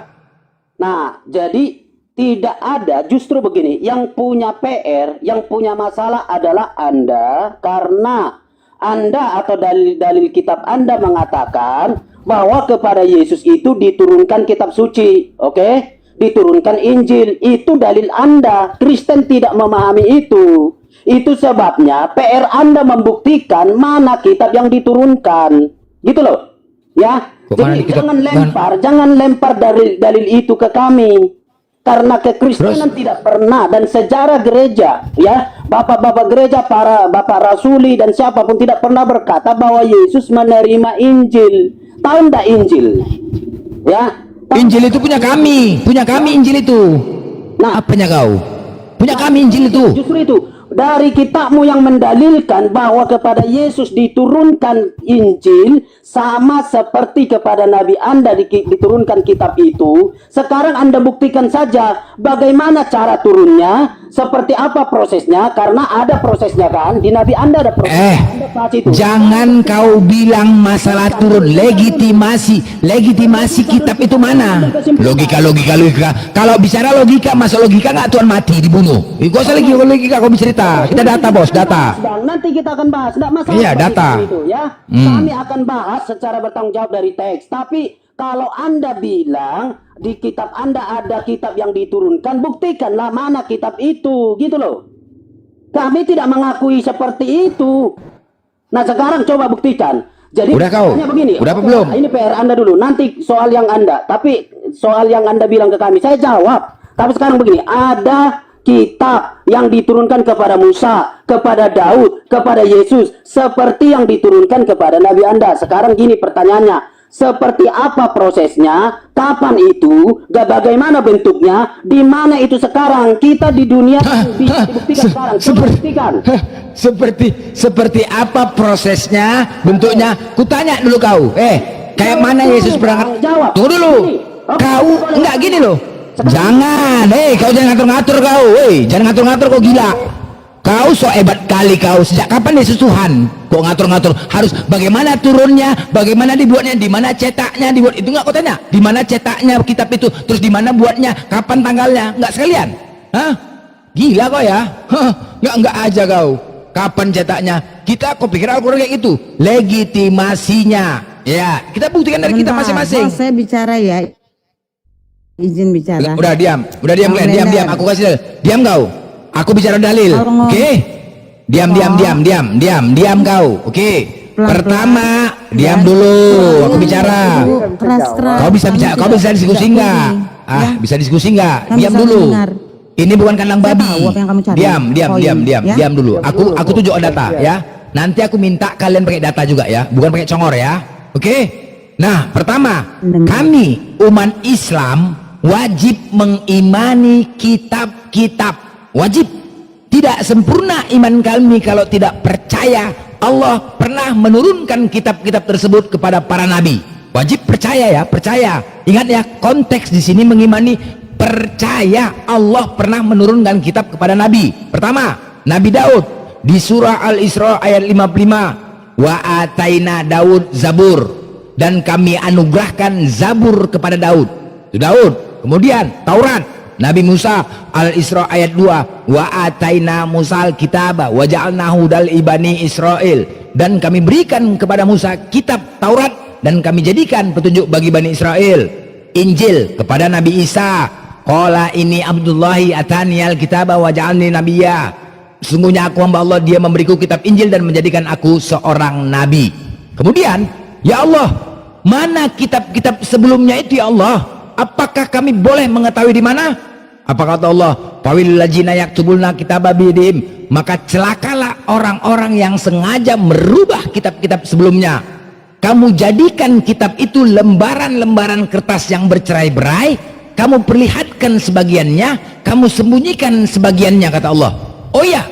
Nah, jadi tidak ada, justru begini, yang punya PR, yang punya masalah adalah Anda, karena Anda atau dalil kitab Anda mengatakan bahwa kepada Yesus itu diturunkan kitab suci, oke? Diturunkan Injil, itu dalil Anda. Kristen tidak memahami itu. Itu sebabnya PR Anda membuktikan mana kitab yang diturunkan. Gitu loh. Ya. Jadi jangan lempar dalil itu ke kami. Karena kekristenan tidak pernah, dan sejarah gereja, ya, bapak-bapak gereja, para bapak rasuli dan siapapun tidak pernah berkata bahwa Yesus menerima Injil. Tahu enggak Injil? Ya. Injil itu punya kami Injil itu. Nah, apanya kau? Punya kami Injil itu. Justru itu. Dari kitabmu yang mendalilkan bahwa kepada Yesus diturunkan Injil sama seperti kepada Nabi Anda diturunkan kitab itu. Sekarang Anda buktikan saja bagaimana cara turunnya, seperti apa prosesnya, karena ada prosesnya kan, di Nabi Anda ada prosesnya. Anda bahas itu. Jangan kau bilang masalah turun, legitimasi kitab itu mana? Logika. Kalau bicara logika, masa logika nggak Tuhan mati dibunuh? Gak usah logika, kau bercerita. Kita data bos, data. Nanti kita akan bahas, tidak masalah. Iya, data. Itu ya. Kami akan bahas secara bertanggung jawab dari teks. Tapi kalau Anda bilang di kitab Anda ada kitab yang diturunkan, buktikanlah mana kitab itu, gitu loh. Kami tidak mengakui seperti itu. Nah sekarang coba buktikan. Jadi udah kau? begini. Udah apa belum? Ini PR Anda dulu. Nanti soal yang Anda. Tapi soal yang Anda bilang ke kami, saya jawab. Tapi sekarang begini, ada kitab yang diturunkan kepada Musa, kepada Daud, kepada Yesus, seperti yang diturunkan kepada Nabi Anda. Sekarang gini pertanyaannya, seperti apa prosesnya, kapan itu, bagaimana bentuknya, di mana itu sekarang, kita di dunia bisa dibuktikan sekarang. Seperti apa prosesnya, bentuknya? Kutanya dulu kau, kayak mana Yesus berangkat? Jawab. Tunggu dulu, kau enggak gini loh. Jangan, kau jangan ngatur-ngatur kau, jangan ngatur-ngatur kau gila. Kau so hebat kali kau. Sejak kapan Yesus Tuhan? Kok ngatur-ngatur? Harus bagaimana turunnya, bagaimana dibuatnya, di mana cetaknya dibuat. Itu enggak kau tanya? Di mana cetaknya kitab itu? Terus di mana buatnya? Kapan tanggalnya? Enggak sekalian? Hah? Gila kau ya? Enggak aja kau. Kapan cetaknya? Kita kau pikir Al-Qur'an kayak gitu? Legitimasinya. Ya, kita buktikan dari kita masing-masing. Saya bicara ya. Izin bicara. Udah diam Glenn, diam. Aku kasih diam kau. Aku bicara dalil. Oke? Diam kau. Oke. Pertama, diam dulu. Aku bicara. Kau bisa bicara, kau bisa diskusi enggak? Bisa diskusi enggak? Diam dulu. Ini bukan kandang babi. Diam dulu. Aku tunjuk data ya. Nanti aku minta kalian pakai data juga ya, bukan pakai congor ya. Oke? Nah, pertama, kami umat Islam wajib mengimani kitab-kitab. Wajib. Tidak sempurna iman kami kalau tidak percaya Allah pernah menurunkan kitab-kitab tersebut kepada para nabi. Wajib percaya ya, percaya. Ingat ya, konteks di sini mengimani percaya Allah pernah menurunkan kitab kepada nabi. Pertama, Nabi Daud di surah Al-Isra ayat 55. Wa ataina Daud Zabur, dan kami anugerahkan Zabur kepada Daud. Itu Daud. Kemudian Taurat Nabi Musa Al-Isra ayat 2. Wa ataina Musal kitaba wa ja'alnahu dal ibani Israel, dan kami berikan kepada Musa kitab Taurat dan kami jadikan petunjuk bagi Bani Israel. Injil kepada Nabi Isa. Qala ini Abdullahi ataniyal kitaba wa ja'alni nabiyya. Sesungguhnya aku hamba Allah, dia memberiku kitab Injil dan menjadikan aku seorang nabi. Kemudian, ya Allah, mana kitab-kitab sebelumnya itu ya Allah? Apakah kami boleh mengetahui di mana? Apa kata Allah? Fawil ladzina yaktubuna kitaba biyadihim, maka celakalah orang-orang yang sengaja merubah kitab-kitab sebelumnya. Kamu jadikan kitab itu lembaran-lembaran kertas yang bercerai-berai, kamu perlihatkan sebagiannya, kamu sembunyikan sebagiannya, kata Allah. Oh ya,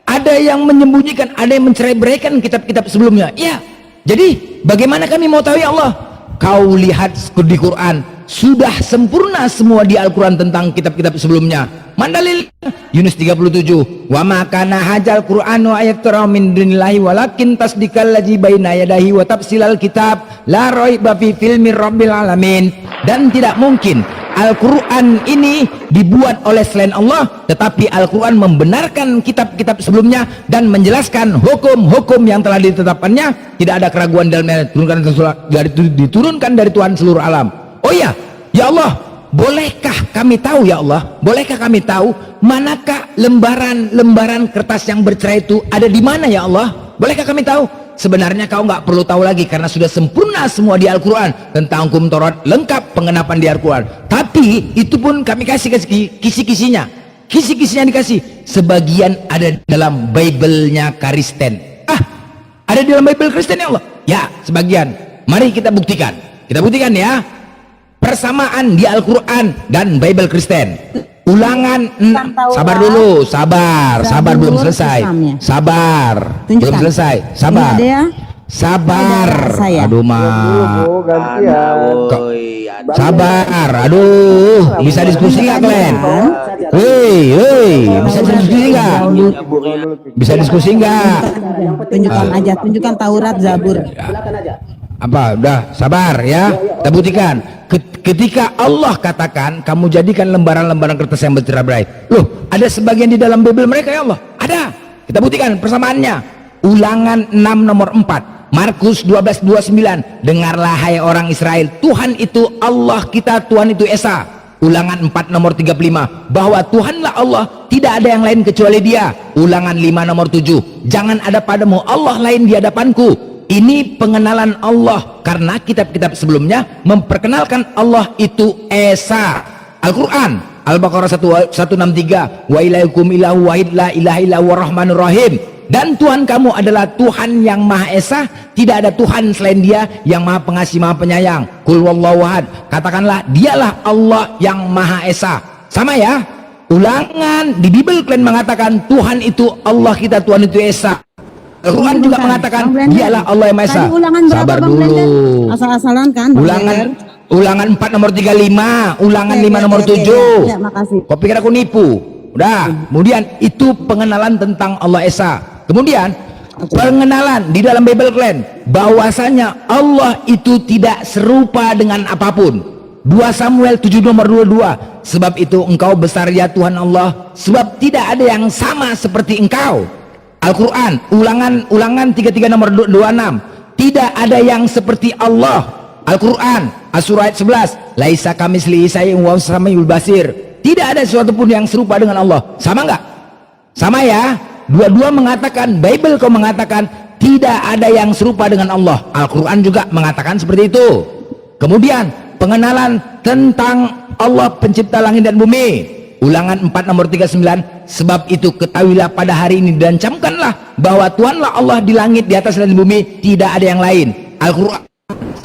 ada yang menyembunyikan, ada yang mencerai-beraikan kitab-kitab sebelumnya. Ya, jadi bagaimana kami mau tahu ya Allah? Kau lihat di Quran, sudah sempurna semua di Al-Quran tentang kitab-kitab sebelumnya. Mandalil Yunus 37. Wa ma kana hajal Qur'anu ayattara min dunillahi walakin tasdikal ladzi baina yadahi wa tafsilal kitab la raiba fi filmi rabbil alamin. Dan tidak mungkin Al-Quran ini dibuat oleh selain Allah, tetapi Al-Quran membenarkan kitab-kitab sebelumnya dan menjelaskan hukum-hukum yang telah ditetapkannya. Tidak ada keraguan dalamnya, diturunkan dari Tuhan seluruh alam. Oh ya, ya Allah, bolehkah kami tahu ya Allah? Bolehkah kami tahu manakah lembaran-lembaran kertas yang bercerai itu ada di mana ya Allah? Bolehkah kami tahu? Sebenarnya kau nggak perlu tahu lagi karena sudah sempurna semua di Al-Quran tentang hukum Taurat, lengkap pengenapan di Al-Quran. Tapi itu pun kami kasih kisi-kisinya. Kisi-kisinya dikasih. Sebagian ada dalam Bible-nya Kristen. Ada di dalam Bible Kristen ya Allah? Ya, sebagian. Mari kita buktikan. Kita buktikan ya. Persamaan di Al-Quran dan Bible Kristen. Ulangan, sabar dulu, sabar belum selesai. Sabar, belum selesai, sabar. Sabar. Saya. Aduh, Dulu, mah. Bu, gantian. Sabar. Aduh, bisa diskusi nggak kalian? Hei, bisa diskusi nggak? Bisa diskusi nggak? Tunjukkan Taurat, Zabur. Apa? Udah, sabar ya. Kita buktikan. Ketika Allah katakan, kamu jadikan lembaran-lembaran kertas yang bercerai-berai. Loh, ada sebagian di dalam Bible mereka ya Allah. Ada. Kita buktikan persamaannya. Ulangan 6 nomor 4. Markus 12:29. Dengarlah hai orang Israel, Tuhan itu Allah kita, Tuhan itu Esa. Ulangan 4 nomor 35. Bahwa Tuhanlah Allah, tidak ada yang lain kecuali Dia. Ulangan 5 nomor 7. Jangan ada padamu Allah lain di hadapanku. Ini pengenalan Allah, karena kitab-kitab sebelumnya memperkenalkan Allah itu Esa. Al-Quran Al-Baqarah 163. Wa ilaikum ilahu wahid la ilaha illa huwa rahmanur rahim. Dan Tuhan kamu adalah Tuhan yang Maha Esa, tidak ada Tuhan selain Dia yang Maha Pengasih Maha Penyayang. Qul wallahu ahad. Katakanlah dialah Allah yang Maha Esa. Sama ya. Ulangan di Bible kalian mengatakan Tuhan itu Allah kita, Tuhan itu Esa. Al-Quran juga mengatakan dialah Allah yang Maha Esa. Sabar dulu. Asal-asalan kan? Ulangan 4 nomor 35, ulangan 5 nomor 7. Ya, makasih. Kau pikir aku nipu? Udah. Kemudian itu pengenalan tentang Allah Esa. Kemudian pengenalan di dalam Bible kalian bahwasanya Allah itu tidak serupa dengan apapun. 2 Samuel 7 nomor 22. Sebab itu engkau besar ya Tuhan Allah, sebab tidak ada yang sama seperti engkau. Al-Quran ulangan 33 nomor 26. Tidak ada yang seperti Allah. Al-Quran As-Surah ayat 11. Laisa kamislihi syai'un wa huwas samiul basir. Tidak ada sesuatu pun yang serupa dengan Allah. Sama enggak? Sama ya. Dua-dua mengatakan, Bible kau mengatakan tidak ada yang serupa dengan Allah. Al-Quran juga mengatakan seperti itu. Kemudian pengenalan tentang Allah pencipta langit dan bumi. Ulangan 4 nomor 39. Sebab itu ketahuilah pada hari ini dan camkanlah bahwa Tuhanlah Allah di langit, di atas dan di bumi, tidak ada yang lain. Al-Quran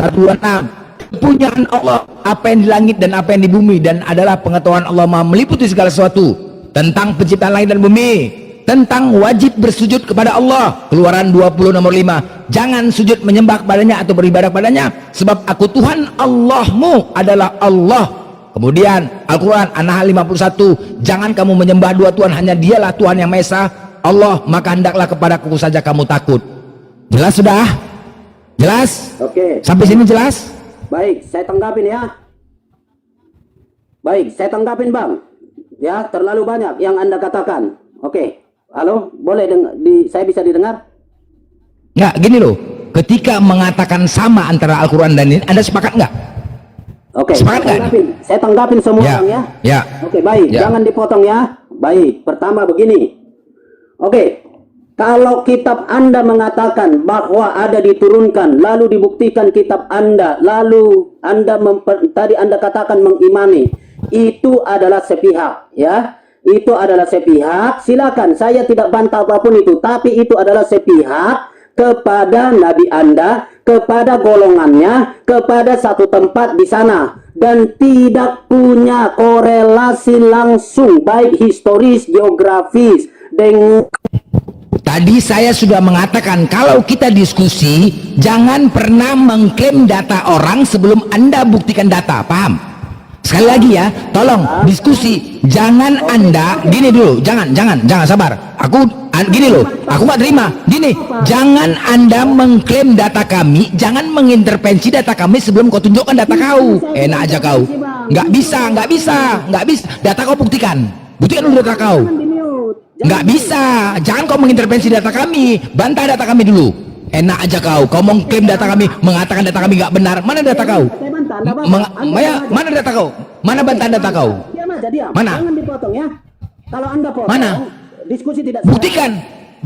126. Kepunyaan Allah apa yang di langit dan apa yang di bumi, dan adalah pengetahuan Allah Maha meliputi segala sesuatu. Tentang penciptaan langit dan bumi, tentang wajib bersujud kepada Allah. Keluaran 20 nomor 5. Jangan sujud menyembah kepadanya atau beribadah kepadanya, sebab aku Tuhan Allahmu adalah Allah. Kemudian Al-Quran An-Nahl 51. Jangan kamu menyembah dua Tuhan, hanya Dialah Tuhan yang Maha Esa Allah, maka hendaklah kepadaku saja kamu takut. Jelas sudah? Jelas? Oke. Sampai sini jelas? Baik, saya tanggapin ya. Baik, saya tanggapin Bang. Ya, terlalu banyak yang Anda katakan. Oke. Halo, boleh saya bisa didengar? Nggak, gini loh. Ketika mengatakan sama antara Al-Quran dan ini, Anda sepakat nggak? Oke, sepakat nggak? saya tanggapin semua Ya, orang ya. ya. Oke, baik. Ya. Jangan dipotong ya. Baik, pertama begini. Oke. Kalau kitab Anda mengatakan bahwa ada diturunkan, lalu dibuktikan kitab Anda, lalu Anda tadi Anda katakan mengimani, itu adalah sepihak, ya. Itu adalah sepihak. Silakan, saya tidak bantah apapun itu, tapi itu adalah sepihak kepada Nabi Anda, kepada golongannya, kepada satu tempat di sana, dan tidak punya korelasi langsung baik historis, geografis dengan. Tadi saya sudah mengatakan kalau kita diskusi jangan pernah mengklaim data orang sebelum Anda buktikan data, paham? Sekali lagi ya, tolong diskusi jangan Anda gini dulu, jangan sabar. Aku gini loh, aku nggak terima. Gini, jangan Anda mengklaim data kami, jangan mengintervensi data kami sebelum kau tunjukkan data kau. Enak aja kau. Nggak bisa. Data kau buktikan dulu data kau. Nggak bisa, jangan kau mengintervensi data kami, bantah data kami dulu. Enak aja kau mengklaim data kami, mengatakan data kami nggak benar. Mana data kau? Mana data kau? Mana bantah data kau? Mana? Jangan dipotong ya. Kalau Anda potong, Mana? diskusi tidak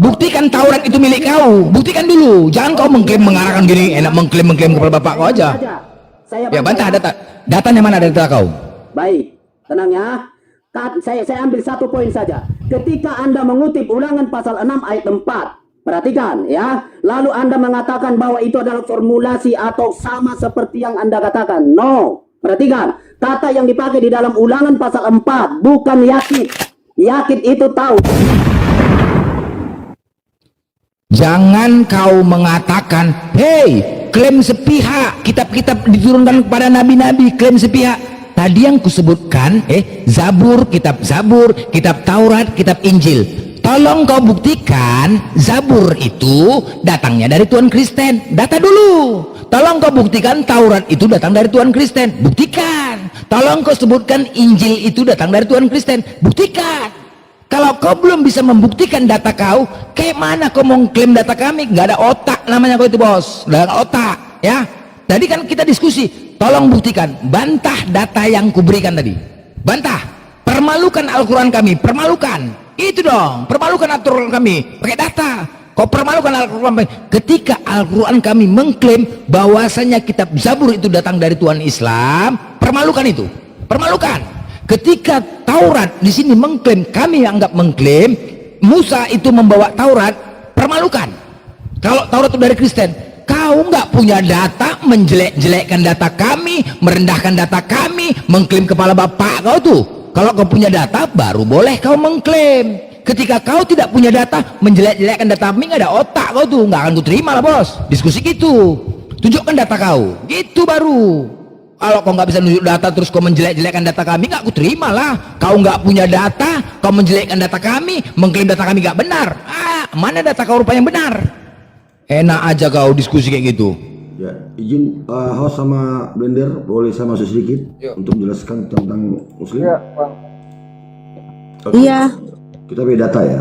Buktikan Taurat itu milik kau. Buktikan dulu. Jangan kau mengklaim mengarahkan gini, enak mengklaim kepala bapak kau aja. Ya bantah data. Datanya mana data kau? Baik, tenang ya. Saya ambil satu poin saja. Ketika Anda mengutip Ulangan pasal 6 ayat 4, perhatikan ya. Lalu Anda mengatakan bahwa itu adalah formulasi atau sama seperti yang Anda katakan. No, perhatikan. Kata yang dipakai di dalam Ulangan pasal 4 bukan yakit. Yakit itu tahu. Jangan kau mengatakan, hei, klaim sepihak, kitab-kitab diturunkan kepada nabi-nabi, klaim sepihak. Tadi yang kusebutkan, Zabur, kitab Taurat, kitab Injil. Tolong kau buktikan Zabur itu datangnya dari Tuhan Kristen. Data dulu. Tolong kau buktikan Taurat itu datang dari Tuhan Kristen. Buktikan. Tolong kau sebutkan Injil itu datang dari Tuhan Kristen. Buktikan. Kalau kau belum bisa membuktikan data kau, kayak mana kau mau klaim data kami? Nggak ada otak namanya kau itu, bos. Nggak ada otak, ya. Tadi kan kita diskusi. Tolong buktikan, bantah data yang kuberikan tadi. Bantah. Permalukan Al-Quran kami, permalukan. Itu dong, permalukan Al-Quran kami pakai data. Kau permalukan Al-Quran kami. Ketika Al-Quran kami mengklaim bahwasanya kitab Zabur itu datang dari Tuhan Islam, permalukan itu. Permalukan. Ketika Taurat di sini mengklaim, kami anggap mengklaim Musa itu membawa Taurat, permalukan. Kalau Taurat itu dari Kristen, kau nggak punya data, menjelek-jelekkan data kami, merendahkan data kami, mengklaim kepala bapak kau tuh. Kalau kau punya data, baru boleh kau mengklaim. Ketika kau tidak punya data, menjelek-jelekkan data kami, nggak ada otak kau tuh, nggak akan ku terima lah, bos. Diskusi gitu. Tunjukkan data kau, gitu baru. Kalau kau nggak bisa nunjuk data terus kau menjelek-jelekkan data kami, nggak ku terima lah. Kau nggak punya data, kau menjelekkan data kami, mengklaim data kami nggak benar. Mana data kau rupanya yang benar? Enak aja kau diskusi kayak gitu. Ya, izin host sama Blender boleh saya masuk sedikit untuk menjelaskan tentang Muslim. Iya, Bang. Oke. Iya. Kita beda data ya.